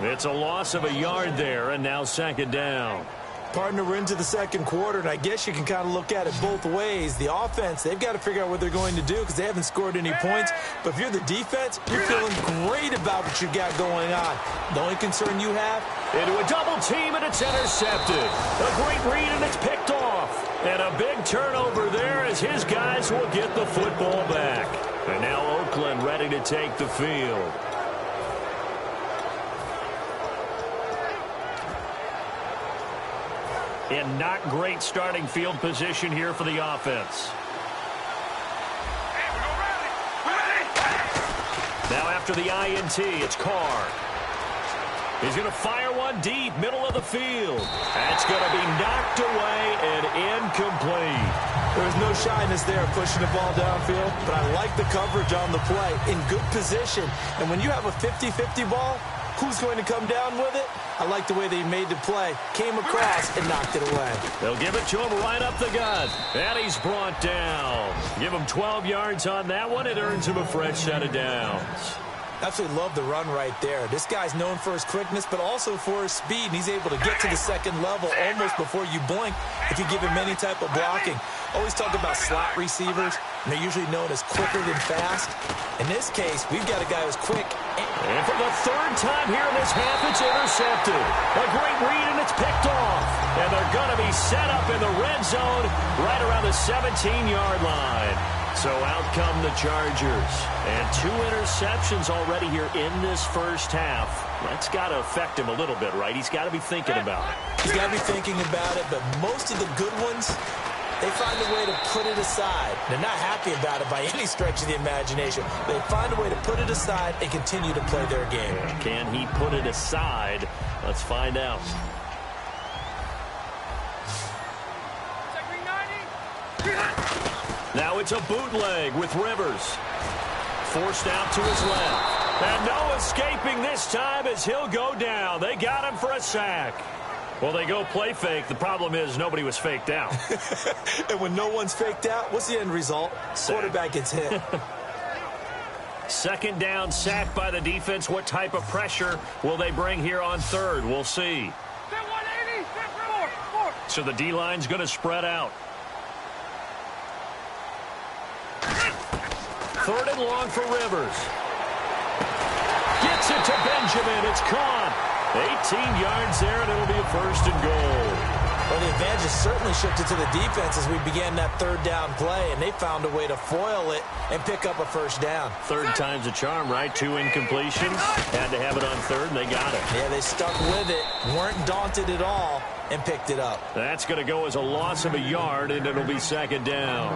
It's a loss of a yard there, and now 2nd down. Partner, we're into the second quarter, and I guess you can kind of look at it both ways. The offense, they've got to figure out what they're going to do because they haven't scored any points. But if you're the defense, you're feeling great about what you got going on. The only concern you have? Into a double team, and it's intercepted. A great read, and it's picked off. And a big turnover there as his guys will get the football back. And now Oakland ready to take the field. In not great starting field position here for the offense. Now after the INT, it's Carr. He's going to fire one deep, middle of the field. That's going to be knocked away and incomplete. There's no shyness there pushing the ball downfield, but I like the coverage on the play. In good position. And when you have a 50-50 ball, who's going to come down with it? I like the way they made the play. Came across and knocked it away. They'll give it to him right up the gut. And he's brought down. Give him 12 yards on that one. It earns him a fresh set of downs. Absolutely love the run right there. This guy's known for his quickness, but also for his speed. And he's able to get to the second level almost before you blink if you give him any type of blocking. Always talk about slot receivers, and they're usually known as quicker than fast. In this case, we've got a guy who's quick. And for the 3rd time here in this half, it's intercepted. A great read, and it's picked off. And they're going to be set up in the red zone right around the 17-yard line. So out come the Chargers. And 2 interceptions already here in this first half. That's got to affect him a little bit, right? He's got to be thinking about it. He's got to be thinking about it, but most of the good ones, they find a way to put it aside. They're not happy about it by any stretch of the imagination. They find a way to put it aside and continue to play their game. Can he put it aside? Let's find out. Now it's a bootleg with Rivers. Forced out to his left. And no escaping this time as he'll go down. They got him for a sack. Well, they go play fake. The problem is nobody was faked out. And when no one's faked out, what's the end result? Quarterback gets hit. 2nd down, sack by the defense. What type of pressure will they bring here on 3rd? We'll see. So the D-line's going to spread out. 3rd and long for Rivers. Gets it to Benjamin. It's caught. 18 yards there, and it'll be a 1st and goal. Well, the advantage has certainly shifted to the defense as we began that 3rd down play, and they found a way to foil it and pick up a 1st down. 3rd time's a charm, right? 2 incompletions. Had to have it on 3rd, and they got it. Yeah, they stuck with it, weren't daunted at all, and picked it up. That's going to go as a loss of a yard, and it'll be 2nd down.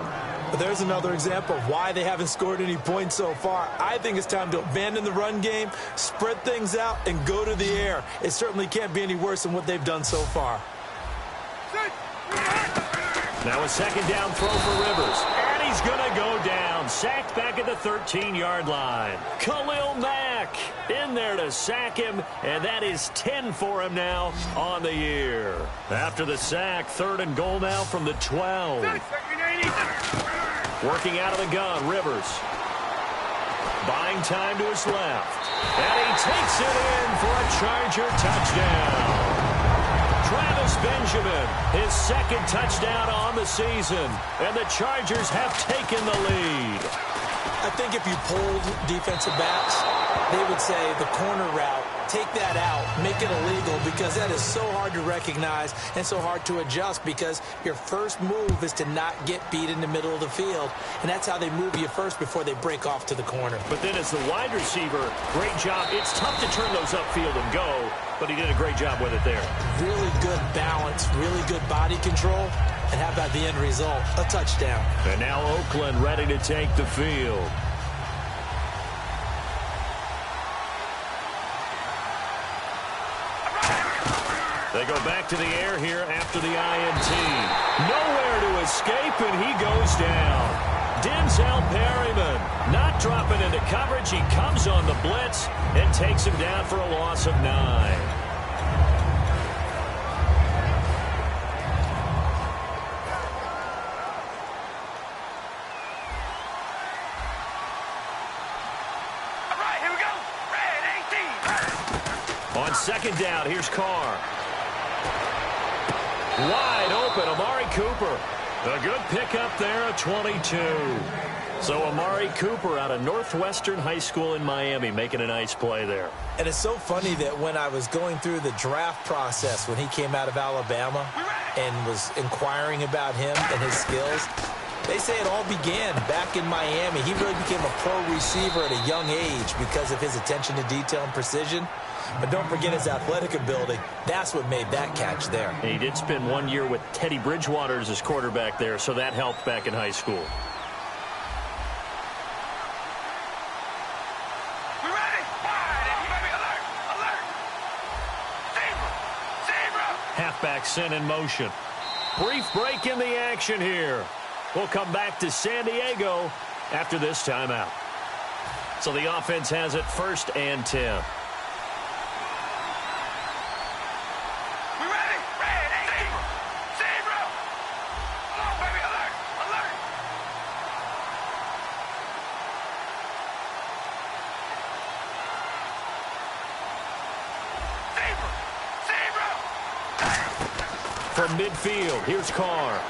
But there's another example of why they haven't scored any points so far. I think it's time to abandon the run game, spread things out, and go to the air. It certainly can't be any worse than what they've done so far. Now a 2nd down throw for Rivers. And he's going to go down. Sacked back at the 13-yard line. Khalil Mack in there to sack him. And that is 10 for him now on the year. After the sack, 3rd and goal now from the 12. Working out of the gun, Rivers. Buying time to his left. And he takes it in for a Charger touchdown. Travis Benjamin, his second touchdown on the season. And the Chargers have taken the lead. I think if you polled defensive backs, they would say the corner route, take that out, make it illegal, because that is so hard to recognize and so hard to adjust, because your first move is to not get beat in the middle of the field, and that's how they move you first before they break off to the corner. But then as the wide receiver, great job. It's tough to turn those upfield and go, but he did a great job with it there. Really good balance, really good body control. And how about the end result? A touchdown. And now Oakland ready to take the field. They go back to the air here after the INT. Nowhere to escape, and he goes down. Denzel Perryman not dropping into coverage. He comes on the blitz and takes him down for a loss of 9. On second down, here's Carr. Wide open, Amari Cooper. A good pickup there at 22. So Amari Cooper out of Northwestern High School in Miami making a nice play there. And it's so funny that when I was going through the draft process when he came out of Alabama and was inquiring about him and his skills, they say it all began back in Miami. He really became a pro receiver at a young age because of his attention to detail and precision. But don't forget his athletic ability. That's what made that catch there. He did spend 1 year with Teddy Bridgewater as his quarterback there, so that helped back in high school. We ready? Wide, everybody, alert, alert. Zebra, zebra. Halfback sent in motion. Brief break in the action here. We'll come back to San Diego after this timeout. So the offense has it 1st and 10. From midfield, here's Carr.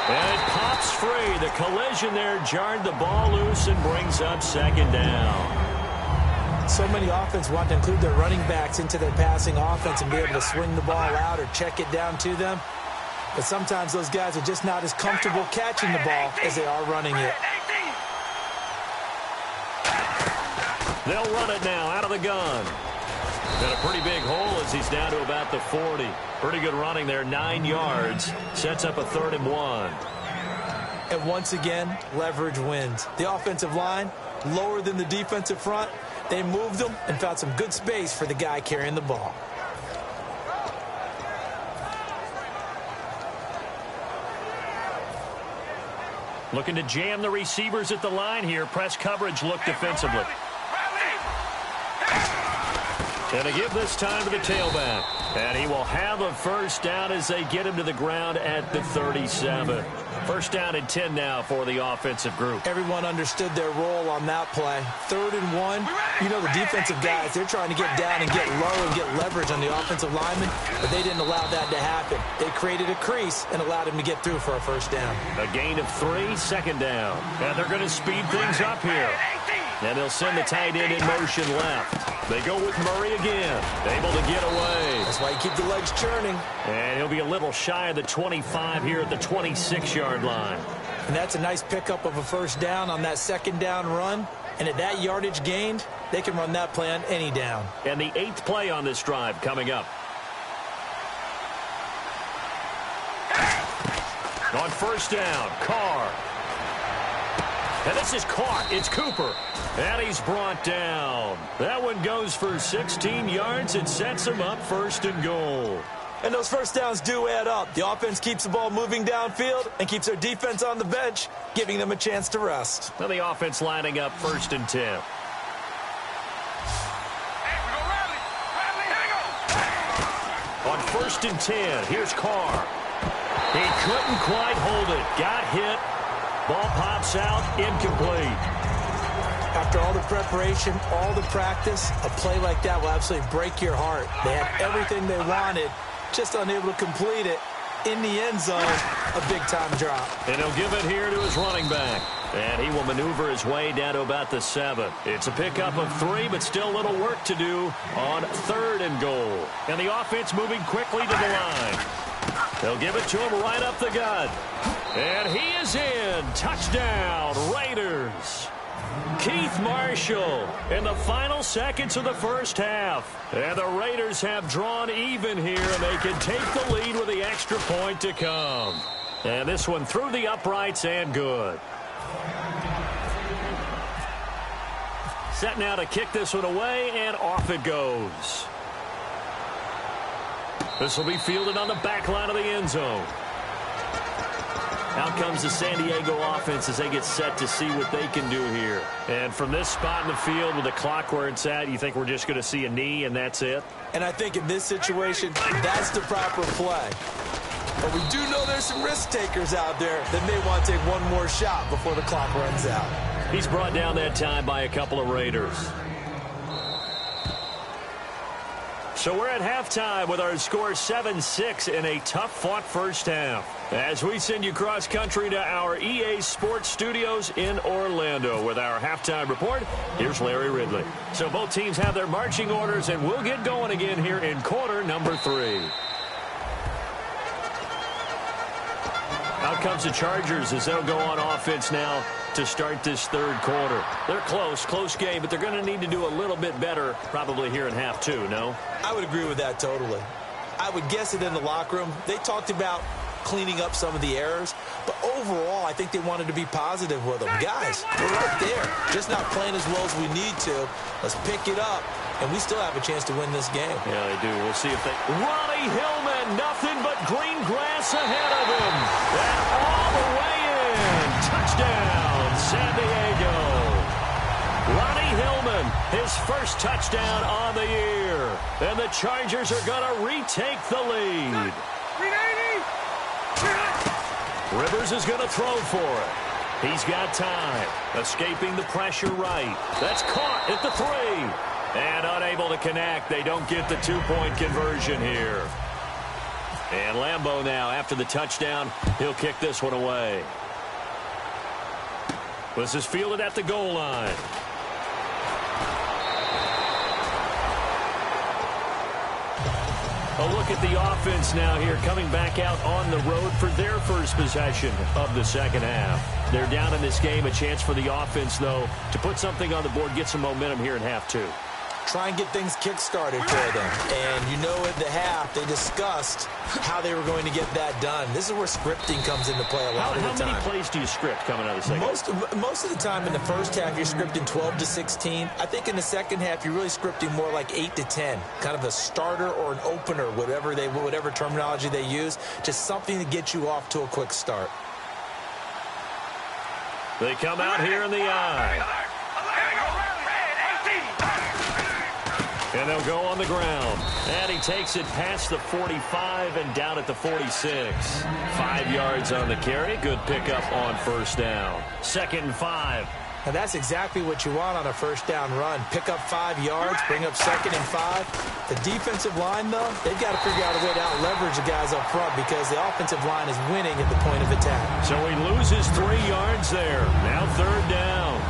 And it pops free. The collision there jarred the ball loose and brings up second down. So many offenses want to include their running backs into their passing offense and be able to swing the ball out or check it down to them. But sometimes those guys are just not as comfortable catching the ball as they are running it. They'll run it now out of the gun. And a pretty big hole as he's down to about the 40. Pretty good running there, 9 yards. Sets up a 3rd and 1. And once again, leverage wins. The offensive line, lower than the defensive front. They moved them and found some good space for the guy carrying the ball. Looking to jam the receivers at the line here. Press coverage look defensively. And to give this time to the tailback. And he will have a first down as they get him to the ground at the 37. First down and 10 now for the offensive group. Everyone understood their role on that play. 3rd and 1. You know, the defensive guys, they're trying to get down and get low and get leverage on the offensive lineman, but they didn't allow that to happen. They created a crease and allowed him to get through for a first down. A gain of 3, second down. And they're going to speed things up here. And they'll send the tight end in motion left. They go with Murray again. Able to get away. That's why you keep the legs churning. And he'll be a little shy of the 25 here at the 26-yard line. And that's a nice pickup of a first down on that second down run. And at that yardage gained, they can run that play on any down. And the 8th play on this drive coming up. On first down, Carr. And this is caught. It's Cooper. And he's brought down. That one goes for 16 yards and sets him up 1st and goal. And those first downs do add up. The offense keeps the ball moving downfield and keeps their defense on the bench, giving them a chance to rest. And the offense lining up 1st and 10. Hey, we go rally. Rally, here we go. On 1st and 10, here's Carr. He couldn't quite hold it. Got hit. Ball pops out, incomplete. After all the preparation, all the practice, a play like that will absolutely break your heart. They had everything they wanted, just unable to complete it. In the end zone, a big-time drop. And he'll give it here to his running back. And he will maneuver his way down to about the 7. It's a pickup of 3, but still a little work to do on 3rd and goal. And the offense moving quickly to the line. They'll give it to him right up the gut. And he is in. Touchdown, Raiders. Keith Marshall in the final seconds of the first half. And the Raiders have drawn even here, and they can take the lead with the extra point to come. And this one through the uprights and good. Set now to kick this one away, and off it goes. This will be fielded on the back line of the end zone. Out comes the San Diego offense as they get set to see what they can do here. And from this spot in the field with the clock where it's at, you think we're just going to see a knee and that's it? And I think in this situation, that's the proper play. But we do know there's some risk takers out there that may want to take one more shot before the clock runs out. He's brought down that time by a couple of Raiders. So we're at halftime with our score 7-6 in a tough-fought first half. As we send you cross-country to our EA Sports Studios in Orlando with our halftime report, here's Larry Ridley. So both teams have their marching orders, and we'll get going again here in quarter number 3. Out comes the Chargers as they'll go on offense now to start this 3rd quarter. They're close game, but they're going to need to do a little bit better probably here in half 2, no? I would agree with that totally. I would guess it in the locker room. They talked about cleaning up some of the errors, but overall, I think they wanted to be positive with them. Guys, we're right there, just not playing as well as we need to. Let's pick it up, and we still have a chance to win this game. Yeah, they do. We'll see if they... Ronnie Hillman, nothing but green grass ahead of him. And all the way in. Touchdown, San Diego. Ronnie Hillman, his first touchdown on the year. And the Chargers are going to retake the lead. Rivers is going to throw for it. He's got time. Escaping the pressure right. That's caught at the 3. And unable to connect. They don't get the 2-point conversion here. And Lambeau now, after the touchdown, he'll kick this one away. This is fielded at the goal line. A look at the offense now here, coming back out on the road for their first possession of the second half. They're down in this game. A chance for the offense, though, to put something on the board, get some momentum here in half 2. Try and get things kick-started for them. And you know at the half, they discussed how they were going to get that done. This is where scripting comes into play a lot of the time. How many plays do you script coming out of the second half? Most of the time in the first half, you're scripting 12 to 16. I think in the second half, you're really scripting more like 8 to 10. Kind of a starter or an opener, whatever terminology they use. Just something to get you off to a quick start. They come out here in the eye. And they'll go on the ground. And he takes it past the 45 and down at the 46. 5 yards on the carry. Good pickup on first down. 2nd and 5. Now that's exactly what you want on a first down run. Pick up 5 yards, bring up 2nd and 5. The defensive line, though, they've got to figure out a way to out-leverage the guys up front because the offensive line is winning at the point of attack. So he loses 3 yards there. Now 3rd down.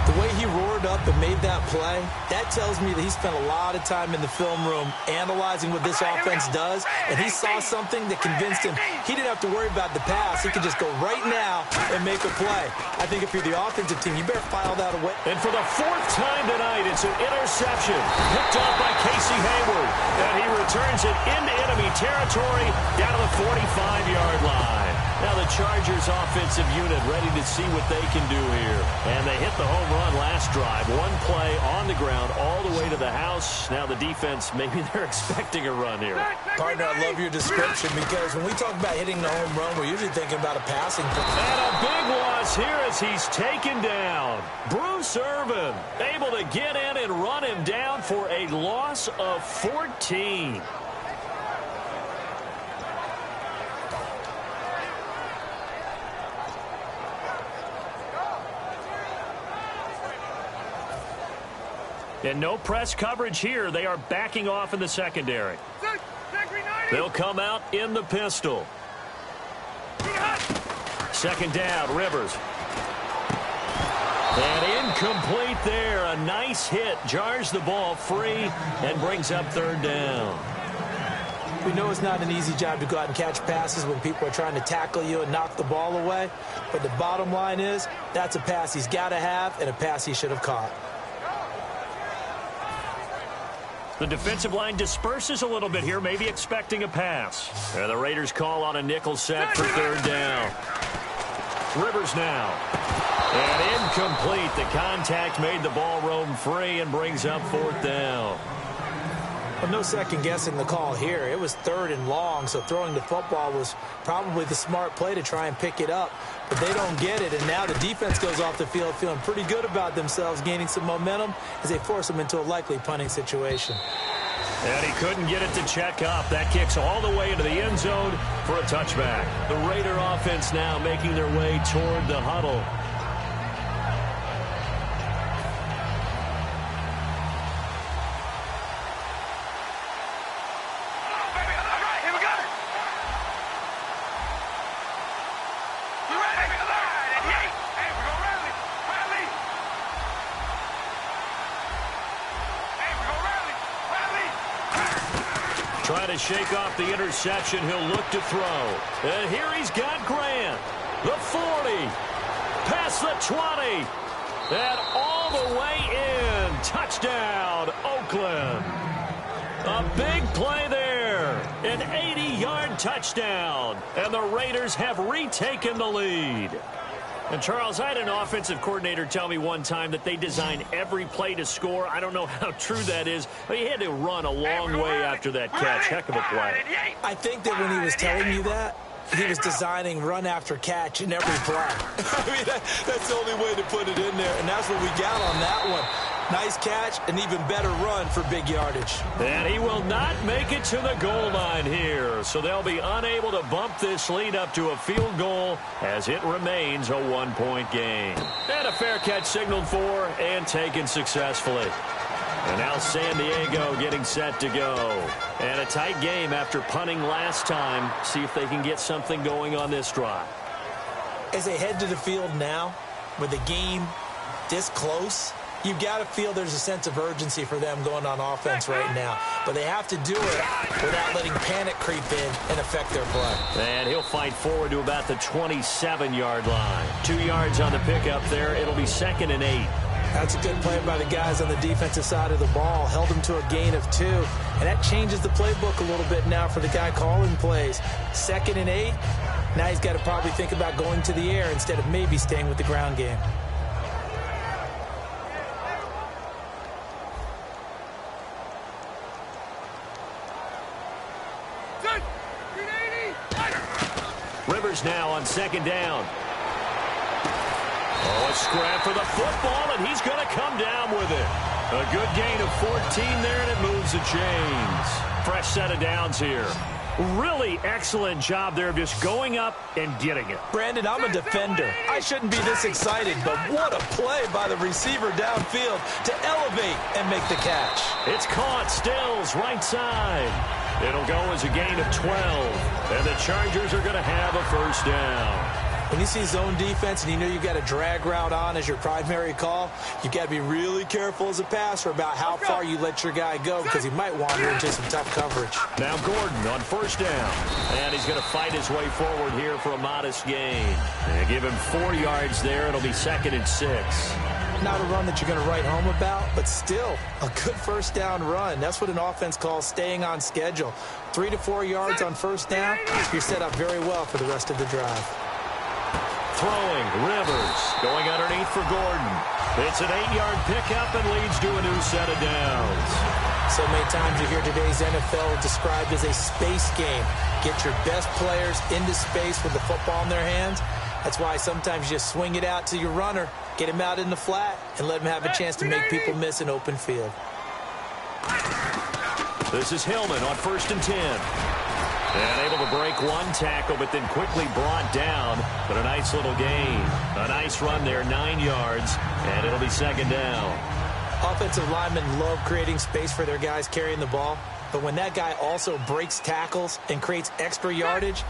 The way he roared up and made that play, that tells me that he spent a lot of time in the film room analyzing what this offense does, and he saw something that convinced him he didn't have to worry about the pass. He could just go right now and make a play. I think if you're the offensive team, you better file that away. And for the 4th time tonight, it's an interception picked off by Casey Hayward, and he returns it into enemy territory down to the 45-yard line. Now the Chargers offensive unit ready to see what they can do here. And they hit the home run last drive. 1 play on the ground all the way to the house. Now the defense, maybe they're expecting a run here. Partner, I love your description because when we talk about hitting the home run, we're usually thinking about a passing. And a big loss here as he's taken down. Bruce Irvin able to get in and run him down for a loss of 14. And no press coverage here. They are backing off in the secondary. They'll come out in the pistol. Second down, Rivers. And incomplete there. A nice hit. Jars the ball free and brings up third down. We know it's not an easy job to go out and catch passes when people are trying to tackle you and knock the ball away. But the bottom line is that's a pass he's got to have and a pass he should have caught. The defensive line disperses a little bit here, maybe expecting a pass. And the Raiders call on a nickel set for third down. Rivers now. And incomplete. The contact made the ball roam free and brings up fourth down. Well, no second-guessing the call here. It was third and long, so throwing the football was probably the smart play to try and pick it up. But they don't get it, and now the defense goes off the field feeling pretty good about themselves, gaining some momentum as they force them into a likely punting situation. And he couldn't get it to check up. That kicks all the way into the end zone for a touchback. The Raider offense now making their way toward the huddle. Trying to shake off the interception. He'll look to throw. And here he's got Grant. The 40. Past the 20. And all the way in. Touchdown, Oakland. A big play there. An 80-yard touchdown. And the Raiders have retaken the lead. And, Charles, I had an offensive coordinator tell me one time that they design every play to score. I don't know how true that is, but he had to run a long way after that catch. Heck of a play. I think that when he was telling you that, he was designing run after catch in every play. I mean, that's the only way to put it in there, and that's what we got on that one. Nice catch, an even better run for big yardage. And he will not make it to the goal line here, so they'll be unable to bump this lead up to a field goal as it remains a one-point game. And a fair catch signaled for and taken successfully. And now San Diego getting set to go. And a tight game after punting last time. See if they can get something going on this drive. As they head to the field now, with the game this close, you've got to feel there's a sense of urgency for them going on offense right now. But they have to do it without letting panic creep in and affect their play. And he'll fight forward to about the 27-yard line. 2 yards on the pickup there. It'll be 2nd and 8. That's a good play by the guys on the defensive side of the ball. Held them to a gain of 2. And that changes the playbook a little bit now for the guy calling plays. 2nd and 8. Now he's got to probably think about going to the air instead of maybe staying with the ground game. Rivers now on 2nd down. Oh, a scrap for the football, and he's going to come down with it. A good gain of 14 there, and it moves the chains. Fresh set of downs here. Really excellent job there of just going up and getting it. Brandon, I'm a defender. I shouldn't be this excited, but what a play by the receiver downfield to elevate and make the catch. It's caught. Stills right side. It'll go as a gain of 12, and the Chargers are going to have a first down. When you see zone defense and you know you've got a drag route on as your primary call, you've got to be really careful as a passer about how far you let your guy go because he might wander into some tough coverage. Now Gordon on first down. And he's going to fight his way forward here for a modest gain. And give him 4 yards there. It'll be 2nd and 6. Not a run that you're going to write home about, but still a good first down run. That's what an offense calls staying on schedule. 3 to 4 yards on first down, you're set up very well for the rest of the drive. Throwing, Rivers, going underneath for Gordon. It's an 8-yard pickup and leads to a new set of downs. So many times you hear today's NFL described as a space game. Get your best players into space with the football in their hands. That's why sometimes you just swing it out to your runner, get him out in the flat, and let him have a chance to make people miss an open field. This is Hillman on 1st and 10. And able to break one tackle, but then quickly brought down. But a nice little gain. A nice run there, 9 yards. And it'll be 2nd down. Offensive linemen love creating space for their guys carrying the ball, but when that guy also breaks tackles and creates extra yardage,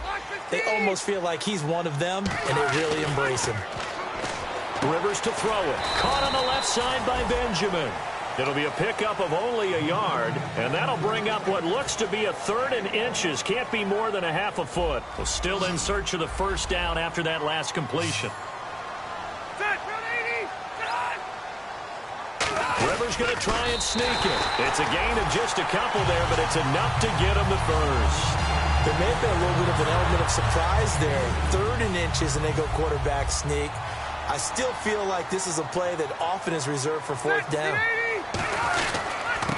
they almost feel like he's one of them, and they really embrace him. Rivers to throw it. Caught on the left side by Benjamin. It'll be a pickup of only a yard, and that'll bring up what looks to be a 3rd and inches. Can't be more than a half a foot. Well, still in search of the first down after that last completion. Rivers going to try and sneak it. It's a gain of just a couple there, but it's enough to get him the first. There may have been a little bit of an element of surprise there. 3rd and inches, and they go quarterback sneak. I still feel like this is a play that often is reserved for 4th down.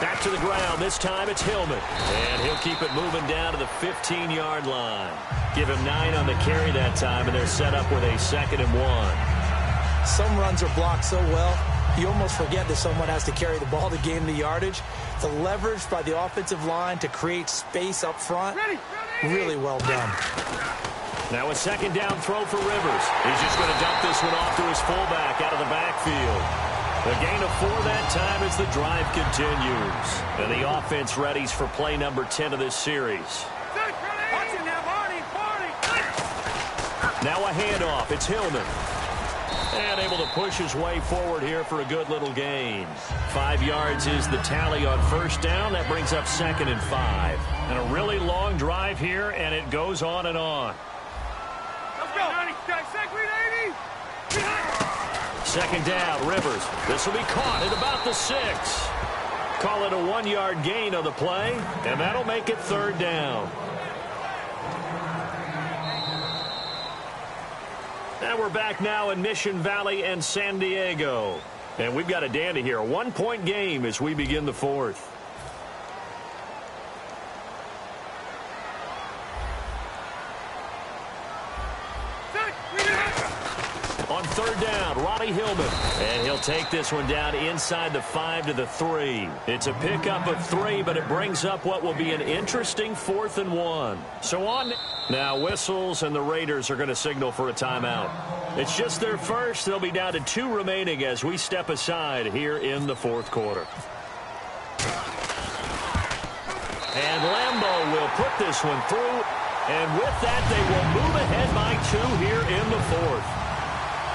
Back to the ground. This time it's Hillman. And he'll keep it moving down to the 15-yard line. Give him 9 on the carry that time, and they're set up with a 2nd and 1. Some runs are blocked so well, you almost forget that someone has to carry the ball to gain the yardage. The leverage by the offensive line to create space up front, really well done. Now a 2nd down throw for Rivers. He's just going to dump this one off to his fullback out of the backfield. A gain of 4 that time as the drive continues. And the offense readies for play number 10 of this series. Now a handoff. It's Hillman. And able to push his way forward here for a good little gain. 5 yards is the tally on first down. That brings up 2nd and 5. And a really long drive here, and it goes on and on. Let's go. 2nd down, Rivers. This will be caught at about the 6. Call it a 1-yard gain on the play, and that'll make it 3rd down. And we're back now in Mission Valley and San Diego. And we've got a dandy here. A 1-point game as we begin the 4th. On 3rd down, Ronnie Hillman. And he'll take this one down inside the 5 to the 3. It's a pickup of 3, but it brings up what will be an interesting 4th and 1. So on now, whistles, and the Raiders are going to signal for a timeout. It's just their first. They'll be down to 2 remaining as we step aside here in the 4th quarter. And Lambeau will put this one through. And with that, they will move ahead by 2 here in the 4th.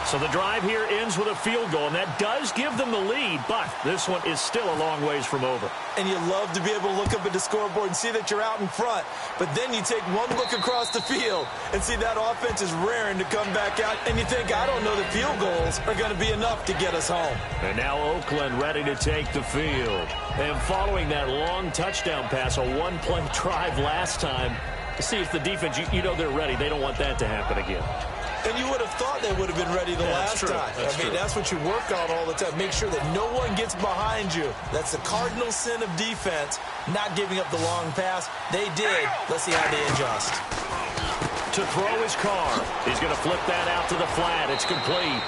So the drive here ends with a field goal, and that does give them the lead, but this one is still a long ways from over. And you love to be able to look up at the scoreboard and see that you're out in front, but then you take one look across the field and see that offense is raring to come back out, and you think, I don't know that field goals are going to be enough to get us home. And now Oakland ready to take the field. And following that long touchdown pass, a 1-play drive last time, to see if the defense, you know they're ready. They don't want that to happen again. And you would have thought they would have been ready the last time. That's what you work on all the time. Make sure that no one gets behind you. That's the cardinal sin of defense, not giving up the long pass. They did. Let's see how they adjust. To throw his car. He's going to flip that out to the flat. It's complete.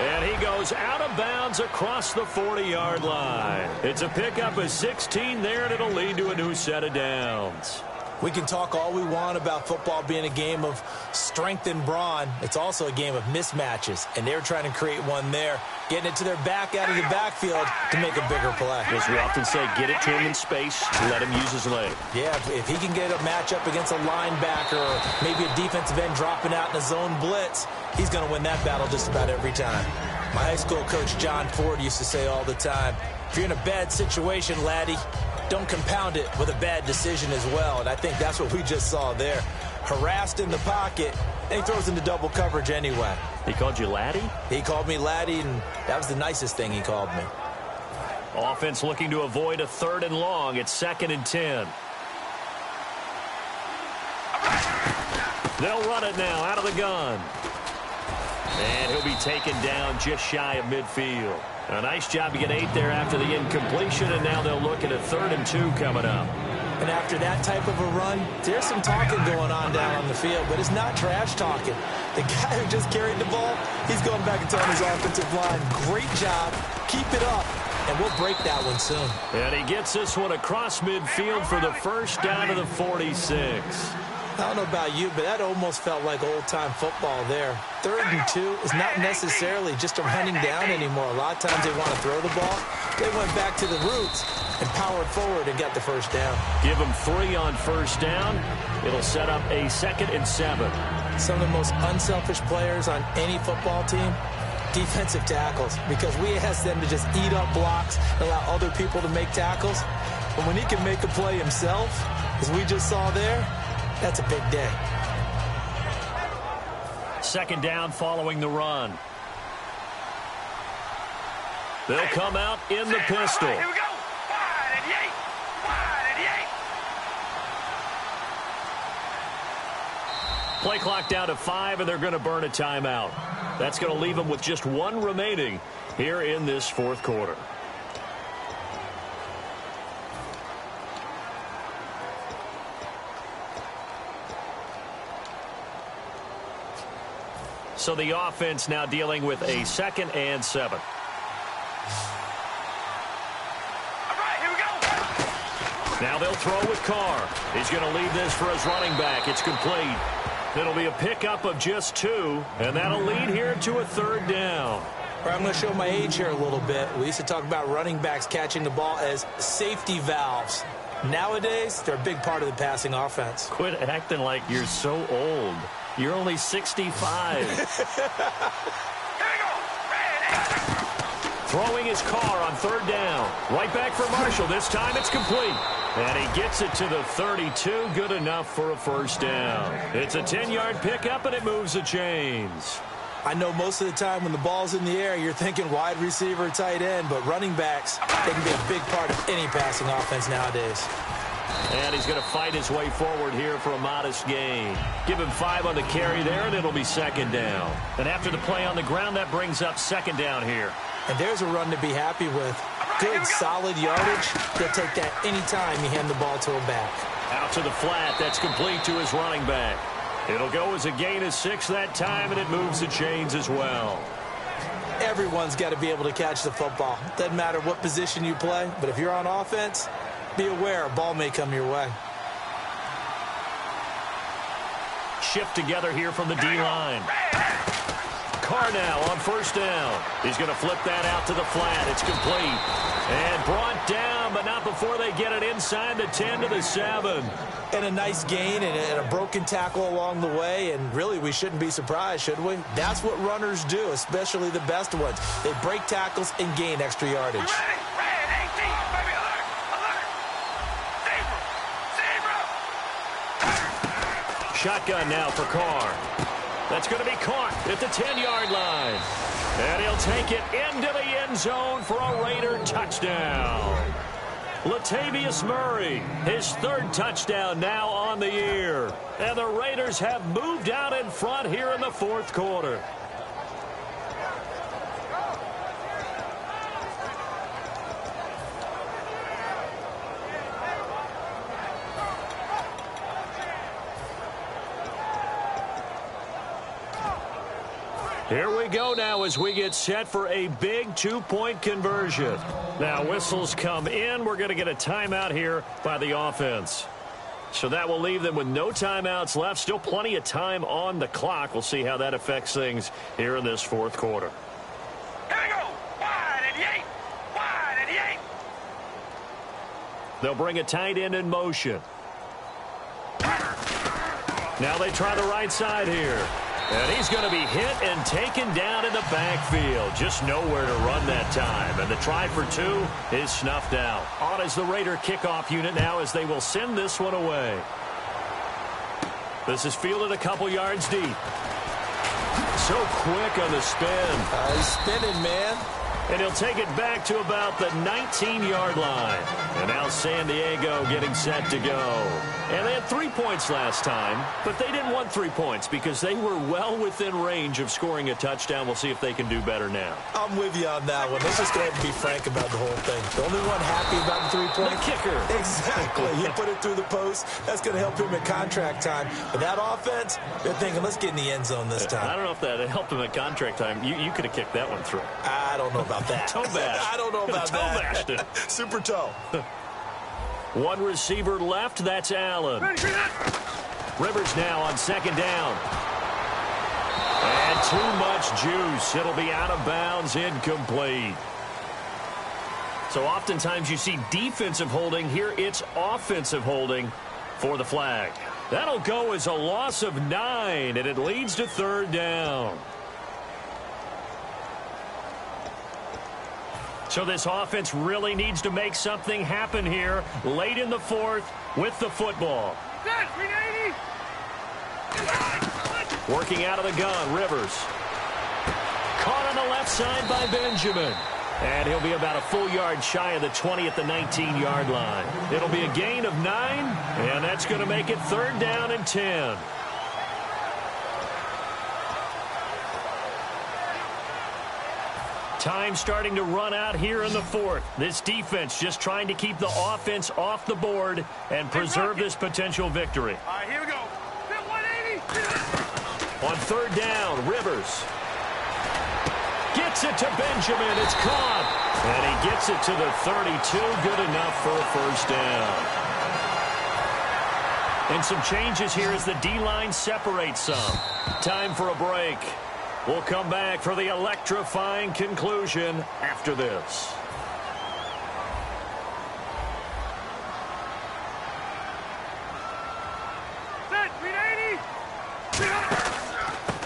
And he goes out of bounds across the 40-yard line. It's a pickup of 16 there, and it'll lead to a new set of downs. We can talk all we want about football being a game of strength and brawn. It's also a game of mismatches, and they're trying to create one there, getting it to their back out of the backfield to make a bigger play. As we often say, get it to him in space, let him use his leg. Yeah, if he can get a matchup against a linebacker or maybe a defensive end dropping out in a zone blitz, he's going to win that battle just about every time. My high school coach, John Ford, used to say all the time, if you're in a bad situation, laddie, don't compound it with a bad decision as well. And I think that's what we just saw there. Harassed in the pocket, and he throws into double coverage anyway. He called you laddie? He called me laddie, and that was the nicest thing he called me. Offense looking to avoid a 3rd and long. It's 2nd and 10. They'll run it now out of the gun. And he'll be taken down just shy of midfield. A nice job to get 8 there after the incompletion, and now they'll look at a 3rd and 2 coming up. And after that type of a run, there's some talking going on down on the field, but it's not trash talking. The guy who just carried the ball, he's going back and telling his offensive line, great job, keep it up, and we'll break that one soon. And he gets this one across midfield for the first down of the 46. I don't know about you, but that almost felt like old-time football there. 3rd and 2 is not necessarily just a running down anymore. A lot of times they want to throw the ball. They went back to the roots and powered forward and got the first down. Give them 3 on first down. It'll set up a 2nd and 7. Some of the most unselfish players on any football team, defensive tackles, because we ask them to just eat up blocks and allow other people to make tackles. But when he can make a play himself, as we just saw there, that's a big day. 2nd down following the run. They'll come out in the pistol. Here we go. Wide and yank. Wide and yank. Play clock down to 5, and they're going to burn a timeout. That's going to leave them with just 1 remaining here in this 4th quarter. So the offense now dealing with a 2nd and 7. All right, here we go. Now they'll throw with Carr. He's going to leave this for his running back. It's complete. It'll be a pickup of just 2, and that'll lead here to a 3rd down. I'm going to show my age here a little bit. We used to talk about running backs catching the ball as safety valves. Nowadays, they're a big part of the passing offense. Quit acting like you're so old. You're only 65. Here we go. Throwing his Carr on 3rd down. Right back for Marshall. This time it's complete. And he gets it to the 32. Good enough for a first down. It's a 10-yard pickup, and it moves the chains. I know most of the time when the ball's in the air, you're thinking wide receiver, tight end, but running backs, they can be a big part of any passing offense nowadays. And he's going to fight his way forward here for a modest gain. Give him 5 on the carry there, and it'll be 2nd down. And after the play on the ground, that brings up 2nd down here. And there's a run to be happy with. Good, solid yardage. He'll take that anytime you hand the ball to him back. Out to the flat. That's complete to his running back. It'll go as a gain of 6 that time, and it moves the chains as well. Everyone's got to be able to catch the football. Doesn't matter what position you play, but if you're on offense, be aware a ball may come your way. Shift together here from the D-line. Carr now on first down. He's going to flip that out to the flat. It's complete. And brought down, but not before they get it inside the 10 to the 7. And a nice gain and a broken tackle along the way. And really, we shouldn't be surprised, should we? That's what runners do, especially the best ones. They break tackles and gain extra yardage. Ready? Red 18, baby. Alert. Alert. Zebra. Zebra. Shotgun now for Carr. That's going to be caught at the 10-yard line. And he'll take it into the end zone for a Raider touchdown. Latavius Murray, his 3rd touchdown now on the year. And the Raiders have moved out in front here in the 4th quarter. Here we go now as we get set for a big 2-point conversion. Now whistles come in. We're going to get a timeout here by the offense. So that will leave them with no timeouts left. Still plenty of time on the clock. We'll see how that affects things here in this 4th quarter. Here we go. Wide and yank. Wide and yank. They'll bring a tight end in motion. Now they try the right side here. And he's going to be hit and taken down in the backfield. Just nowhere to run that time. And the try for 2 is snuffed out. On is the Raider kickoff unit now as they will send this one away. This is fielded a couple yards deep. So quick on the spin. He's spinning, man. And he'll take it back to about the 19-yard line. And now San Diego getting set to go. And they had 3 points last time, but they didn't want 3 points because they were well within range of scoring a touchdown. We'll see if they can do better now. I'm with you on that one. Let's just go ahead and be frank about the whole thing. The only one happy about the 3-point. The kicker. Exactly. He put it through the post. That's going to help him at contract time. But that offense, they're thinking, let's get in the end zone this time. I don't know if that helped him at contract time. You could have kicked that one through. I don't know about that. Toe bash. I don't know about toe that. bashed it. Super toe. One receiver left. That's Allen. Rivers now on second down. And too much juice. It'll be out of bounds, incomplete. So oftentimes you see defensive holding. Here it's offensive holding for the flag. That'll go as a loss of 9, and it leads to third down. So this offense really needs to make something happen here late in the fourth with the football. Working out of the gun, Rivers. Caught on the left side by Benjamin. And he'll be about a full yard shy of the 20 at the 19-yard line. It'll be a gain of 9, and that's going to make it third down and 10. Time starting to run out here in the fourth. This defense just trying to keep the offense off the board and preserve this potential victory. All right, here we go. 180. On third down, Rivers gets it to Benjamin. It's caught. And he gets it to the 32. Good enough for a first down. And some changes here as the D-line separates some. Time for a break. We'll come back for the electrifying conclusion after this.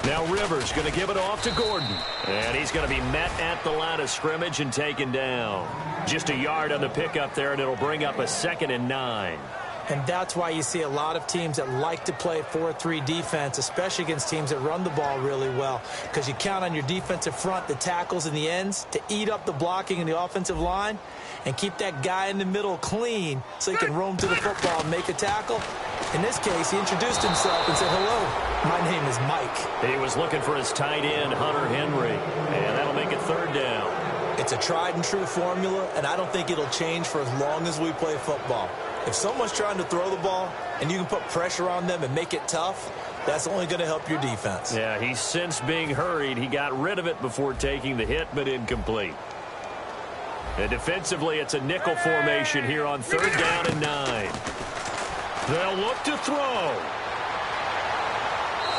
Now Rivers going to give it off to Gordon. And he's going to be met at the line of scrimmage and taken down. Just a yard on the pickup there, and it'll bring up a 2nd and 9. And that's why you see a lot of teams that like to play 4-3 defense, especially against teams that run the ball really well, because you count on your defensive front, the tackles and the ends, to eat up the blocking in the offensive line and keep that guy in the middle clean so he can roam to the football and make a tackle. In this case, he introduced himself and said, "Hello, my name is Mike." He was looking for his tight end, Hunter Henry, and that'll make it third down. It's a tried-and-true formula, and I don't think it'll change for as long as we play football. If someone's trying to throw the ball and you can put pressure on them and make it tough, that's only going to help your defense. Yeah, he's since being hurried. He got rid of it before taking the hit, but incomplete. And defensively, it's a nickel formation here on third down and 9. They'll look to throw.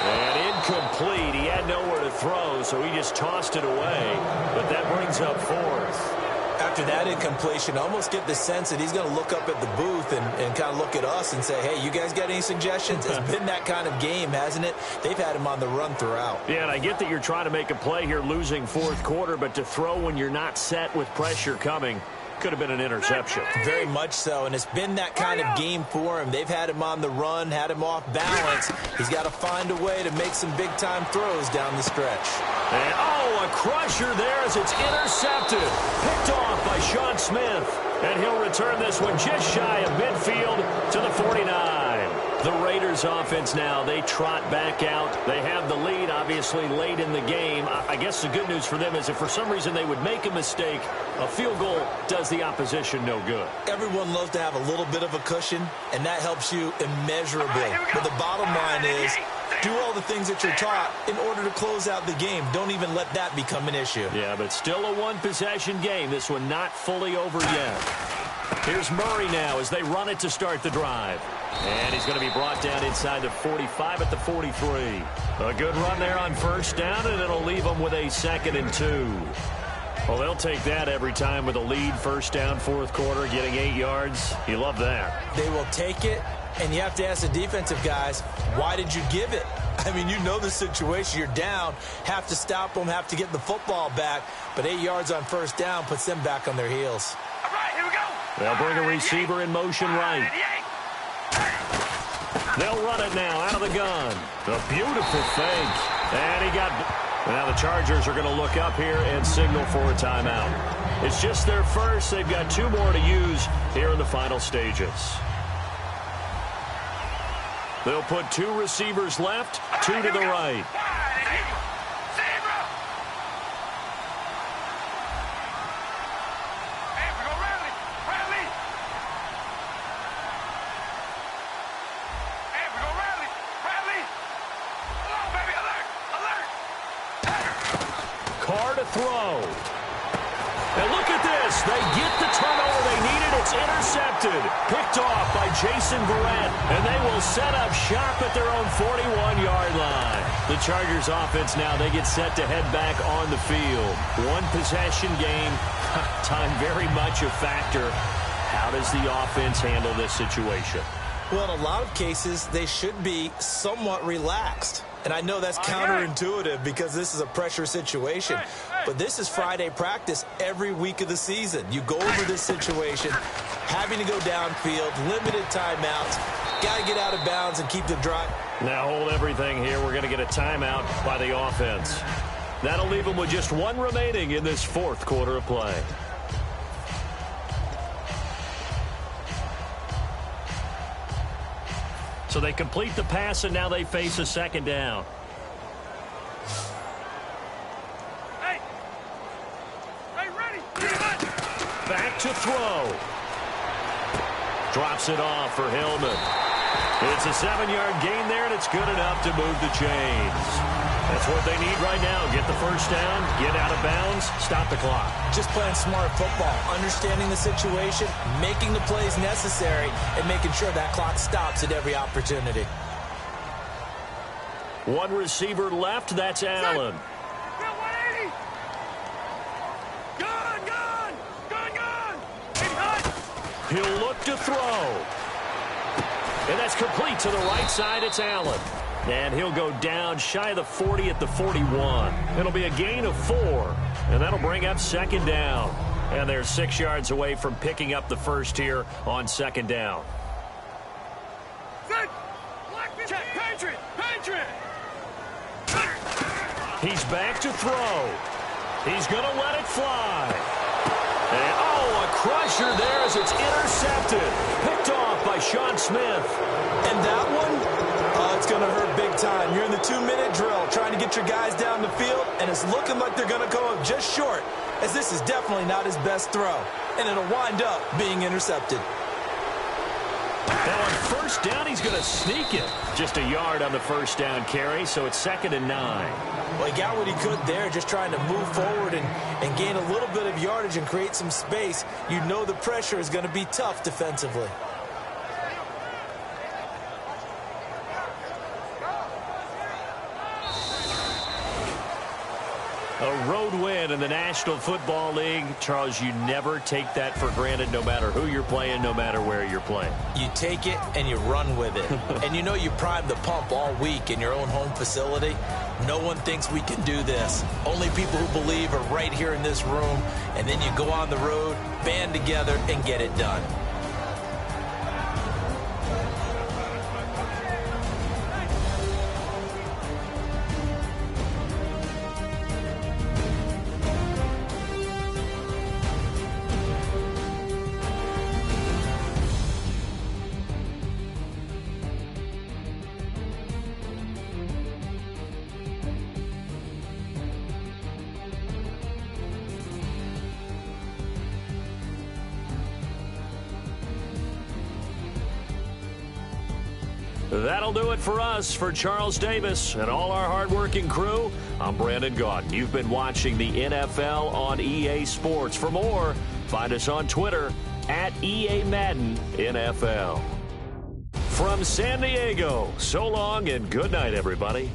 And incomplete. He had nowhere to throw, so he just tossed it away. But that brings up fourth. After that incompletion, I almost get the sense that he's going to look up at the booth and kind of look at us and say, "Hey, you guys got any suggestions?" It's been that kind of game, hasn't it? They've had him on the run throughout. Yeah, and I get that you're trying to make a play here losing fourth quarter, but to throw when you're not set with pressure coming could have been an interception. Very much so, and it's been that kind of game for him. They've had him on the run, had him off balance. He's got to find a way to make some big-time throws down the stretch. And, a crusher there as it's intercepted. Picked off by Sean Smith. And he'll return this one just shy of midfield to the 49. The Raiders offense now, they trot back out. They have the lead, obviously, late in the game. I guess the good news for them is if for some reason they would make a mistake, a field goal does the opposition no good. Everyone loves to have a little bit of a cushion, and that helps you immeasurably. But the bottom line is, do all the things that you're taught in order to close out the game. Don't even let that become an issue. Yeah, but still a one-possession game. This one not fully over yet. Here's Murray now as they run it to start the drive. And he's going to be brought down inside the 45 at the 43. A good run there on first down, and it'll leave them with a 2nd and 2. Well, they'll take that every time with a lead, first down, fourth quarter, getting 8 yards. You love that. They will take it, and you have to ask the defensive guys, why did you give it? I mean, you know the situation. You're down, have to stop them, have to get the football back, but 8 yards on first down puts them back on their heels. All right, here we go. They'll bring a receiver in motion right. They'll run it now out of the gun. A beautiful fake. And he got... Now the Chargers are going to look up here and signal for a timeout. It's just their first. They've got 2 more to use here in the final stages. They'll put 2 receivers left, 2 to the right. Carr to throw. And look at this. They get the turnover they needed. It's intercepted. Picked off by Jason Verrett. And they will set up shop at their own 41-yard line. The Chargers offense now, they get set to head back on the field. One possession game. Time very much a factor. How does the offense handle this situation? Well, in a lot of cases, they should be somewhat relaxed. And I know that's counterintuitive because this is a pressure situation. But this is Friday practice every week of the season. You go over this situation, having to go downfield, limited timeouts, got to get out of bounds and keep the drive. Now hold everything here. We're going to get a timeout by the offense. That'll leave them with just one remaining in this fourth quarter of play. So they complete the pass, and now they face a second down. Hey, ready? Back to throw. Drops it off for Hillman. It's a 7-yard gain there, and it's good enough to move the chains. That's what they need right now. Get the first down, get out of bounds, stop the clock. Just playing smart football, understanding the situation, making the plays necessary, and making sure that clock stops at every opportunity. One receiver left, that's Allen. Go 180. Gun. He'll look to throw. And that's complete to the right side, it's Allen. And he'll go down shy of the 40 at the 41. It'll be a gain of 4, and that'll bring up second down. And they're 6 yards away from picking up the first here on second down. Check, Patriot. He's back to throw. He's going to let it fly. And, a crusher there as it's intercepted. Picked off by Sean Smith. And that one, it's going to hurt big time. You're in the 2-minute drill trying to get your guys down the field, and it's looking like they're going to go up just short, as this is definitely not his best throw. And it'll wind up being intercepted. Now on first down, he's going to sneak it. Just a yard on the first down carry, so it's 2nd and 9. Well, he got what he could there, just trying to move forward and gain a little bit of yardage and create some space. You know the pressure is going to be tough defensively. A road win in the National Football League. Charles, you never take that for granted no matter who you're playing, no matter where you're playing. You take it and you run with it. And you know you primed the pump all week in your own home facility. No one thinks we can do this. Only people who believe are right here in this room. And then you go on the road, band together, and get it done. That'll do it for us. For Charles Davis and all our hardworking crew, I'm Brandon Gaudin. You've been watching the NFL on EA Sports. For more, find us on Twitter at EA Madden NFL. From San Diego, so long and good night, everybody.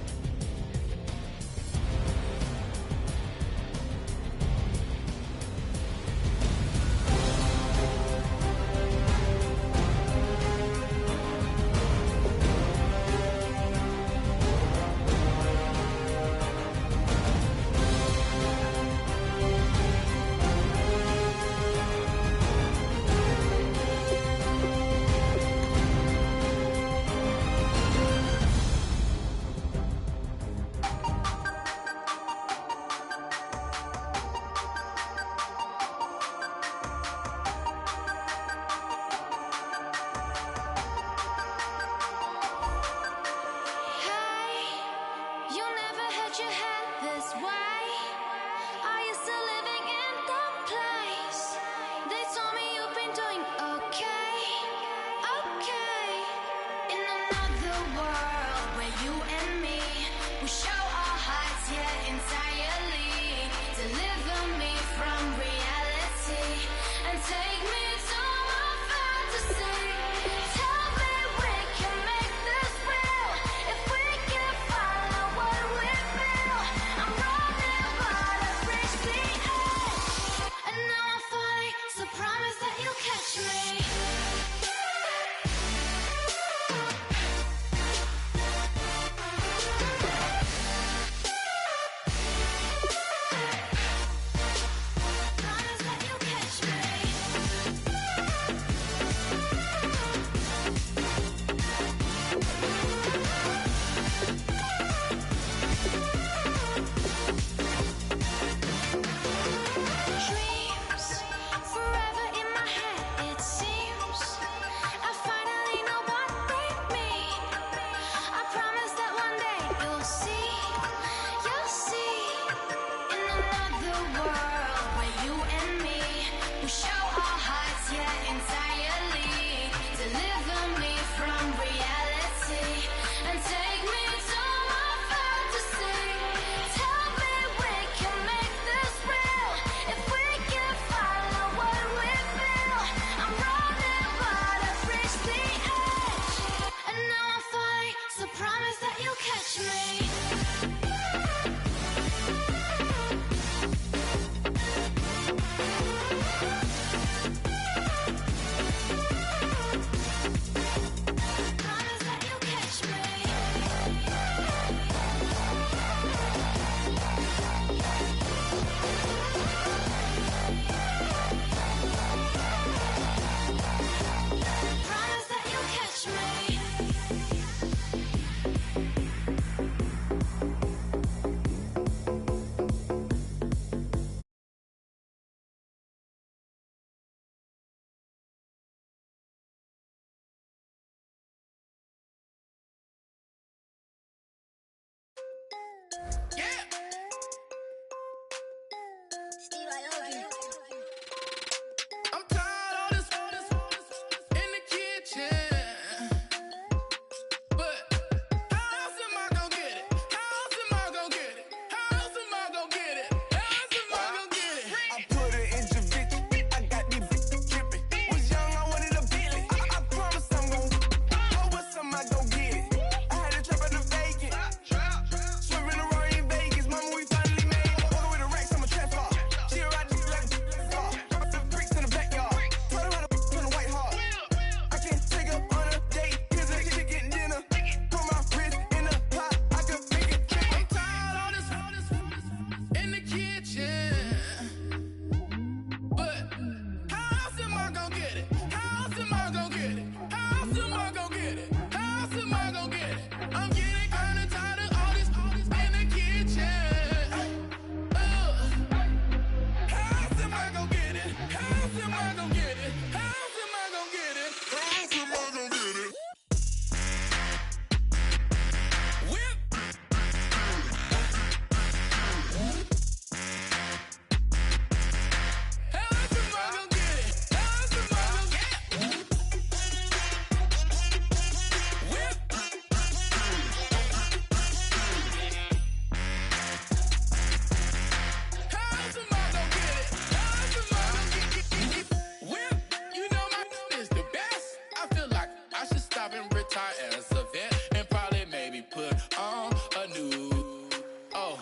retire as a vet and probably maybe put on a new. Oh,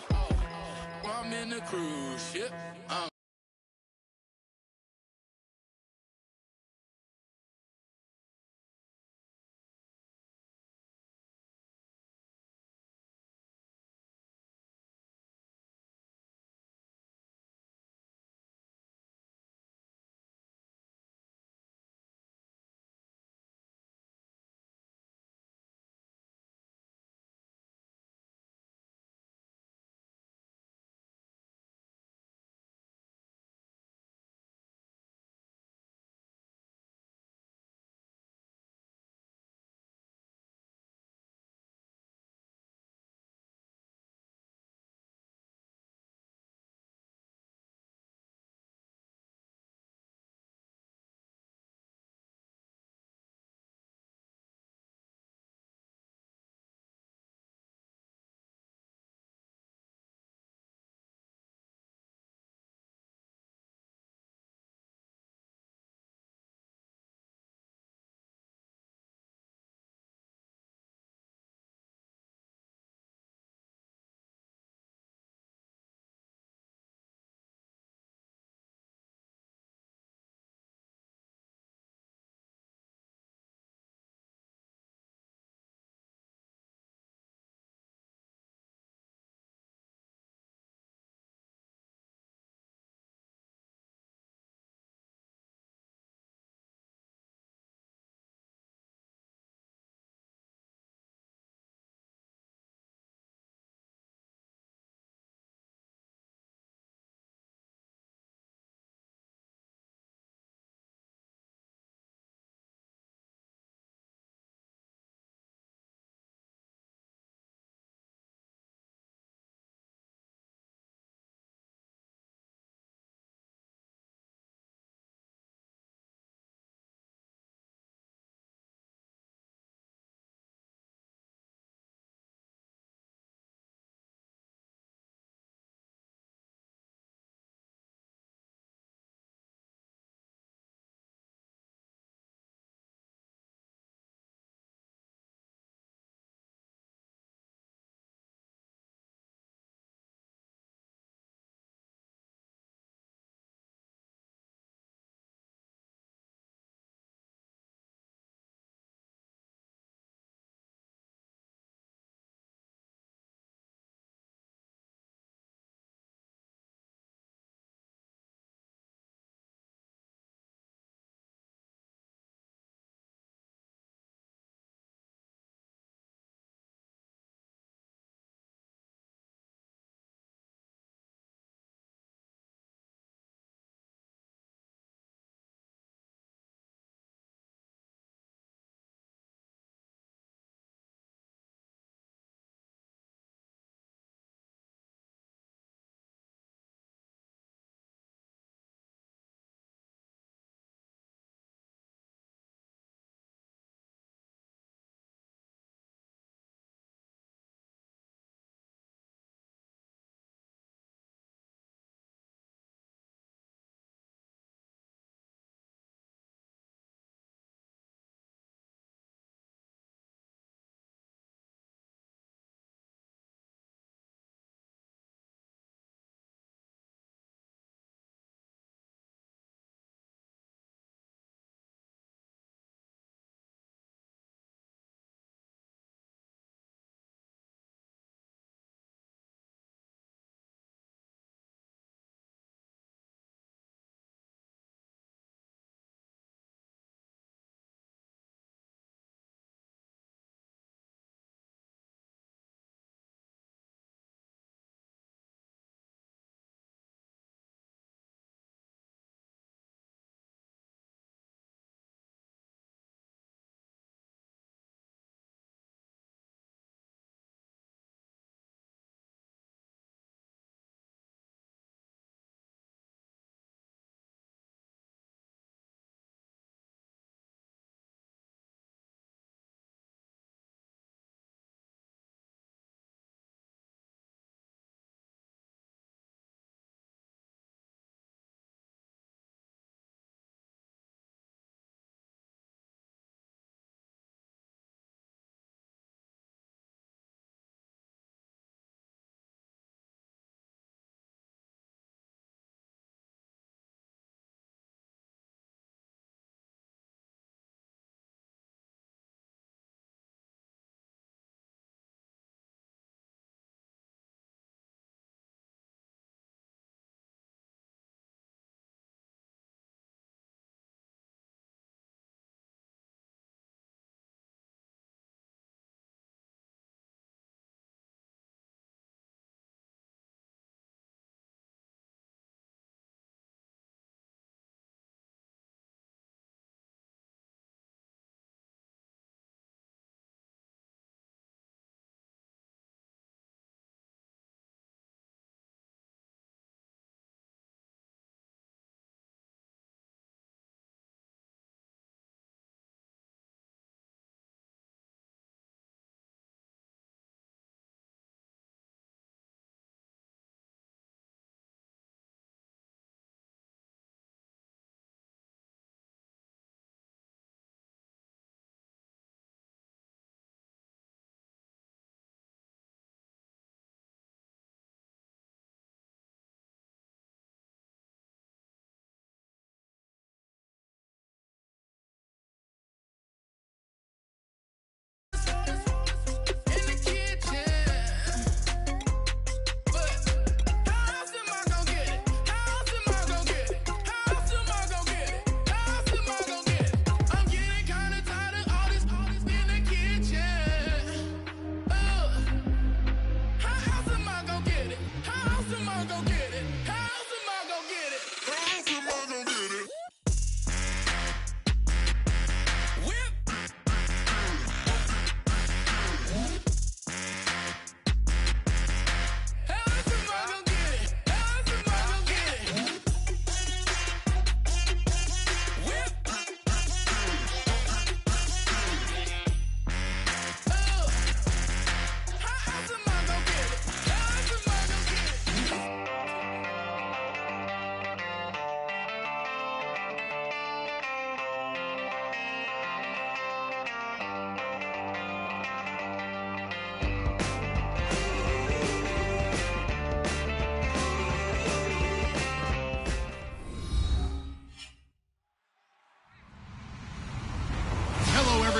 I'm in a cruise ship.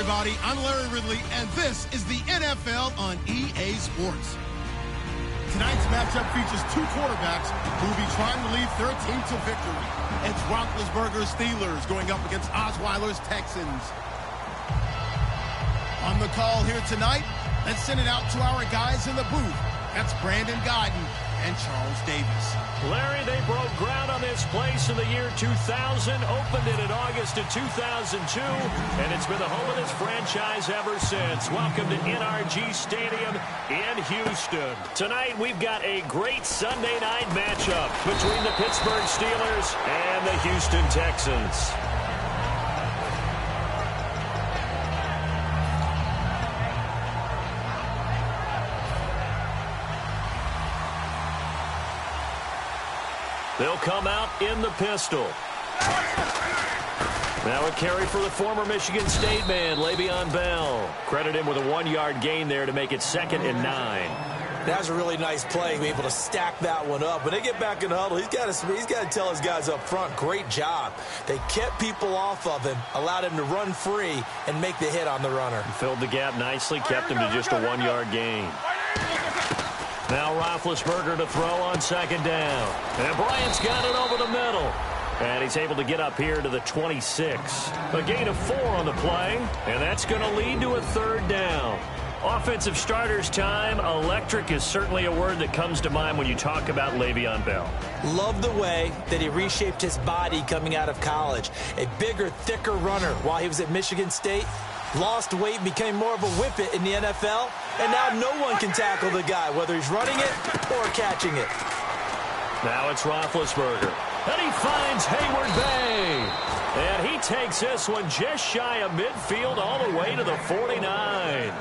everybody. I'm Larry Ridley, and this is the NFL on EA Sports. Tonight's matchup features two quarterbacks who will be trying to lead their team to victory. It's Roethlisberger's Steelers going up against Osweiler's Texans. On the call here tonight, let's send it out to our guys in the booth. That's Brandon Guyton and Charles Davis. Larry, they broke ground on this place in the year 2000, opened it in August of 2002, and it's been the home of this franchise ever since. Welcome to NRG Stadium in Houston. Tonight, we've got a great Sunday night matchup between the Pittsburgh Steelers and the Houston Texans. They'll come out in the pistol. Now a carry for the former Michigan State man, Le'Veon Bell. Credit him with a 1-yard gain there to make it 2nd and 9. That was a really nice play, be able to stack that one up. When they get back in the huddle, he's got to tell his guys up front, great job. They kept people off of him, allowed him to run free, and make the hit on the runner. Filled the gap nicely, kept him to just a 1-yard gain. Now Roethlisberger to throw on 2nd down. And Bryant's got it over the middle. And he's able to get up here to the 26. A gain of 4 on the play. And that's going to lead to a 3rd down. Offensive starters time. Electric is certainly a word that comes to mind when you talk about Le'Veon Bell. Love the way that he reshaped his body coming out of college. A bigger, thicker runner while he was at Michigan State. Lost weight, became more of a whippet in the NFL, and now no one can tackle the guy, whether he's running it or catching it. Now it's Roethlisberger, and he finds Hayward Bay. And he takes this one just shy of midfield all the way to the 49.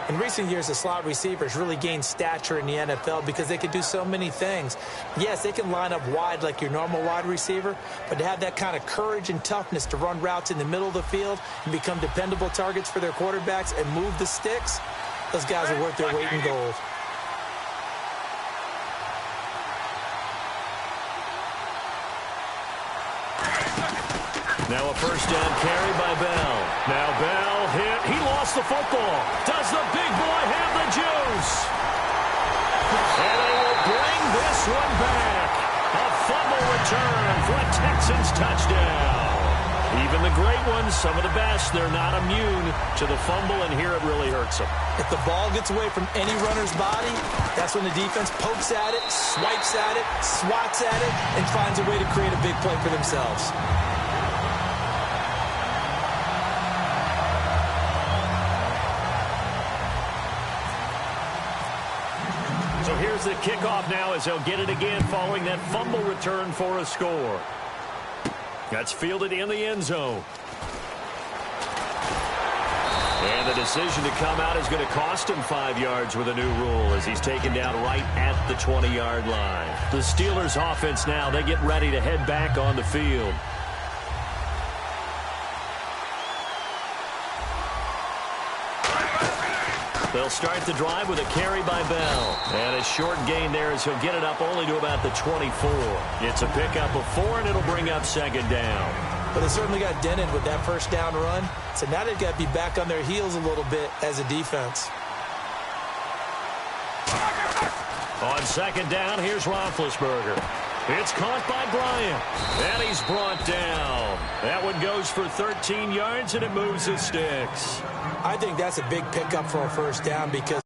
In recent years, the slot receivers really gained stature in the NFL because they can do so many things. Yes, they can line up wide like your normal wide receiver, but to have that kind of courage and toughness to run routes in the middle of the field and become dependable targets for their quarterbacks and move the sticks, those guys are worth their weight in gold. Now a 1st down carry by Bell. Now Bell hit. He lost the football. Does the big boy have the juice? And they will bring this one back. A fumble return for a Texans touchdown. Even the great ones, some of the best, they're not immune to the fumble, and here it really hurts them. If the ball gets away from any runner's body, that's when the defense pokes at it, swipes at it, swats at it, and finds a way to create a big play for themselves. So here's the kickoff now as they'll get it again following that fumble return for a score. That's fielded in the end zone. And the decision to come out is going to cost him 5 yards with a new rule as he's taken down right at the 20-yard line. The Steelers offense now, they get ready to head back on the field. They'll start the drive with a carry by Bell. And a short gain there as he'll get it up only to about the 24. It's a pickup of 4, and it'll bring up 2nd down. But they certainly got dented with that 1st down run. So now they've got to be back on their heels a little bit as a defense. On 2nd down, here's Roethlisberger. It's caught by Bryant. And he's brought down. That one goes for 13 yards, and it moves the sticks. I think that's a big pickup for a 1st down because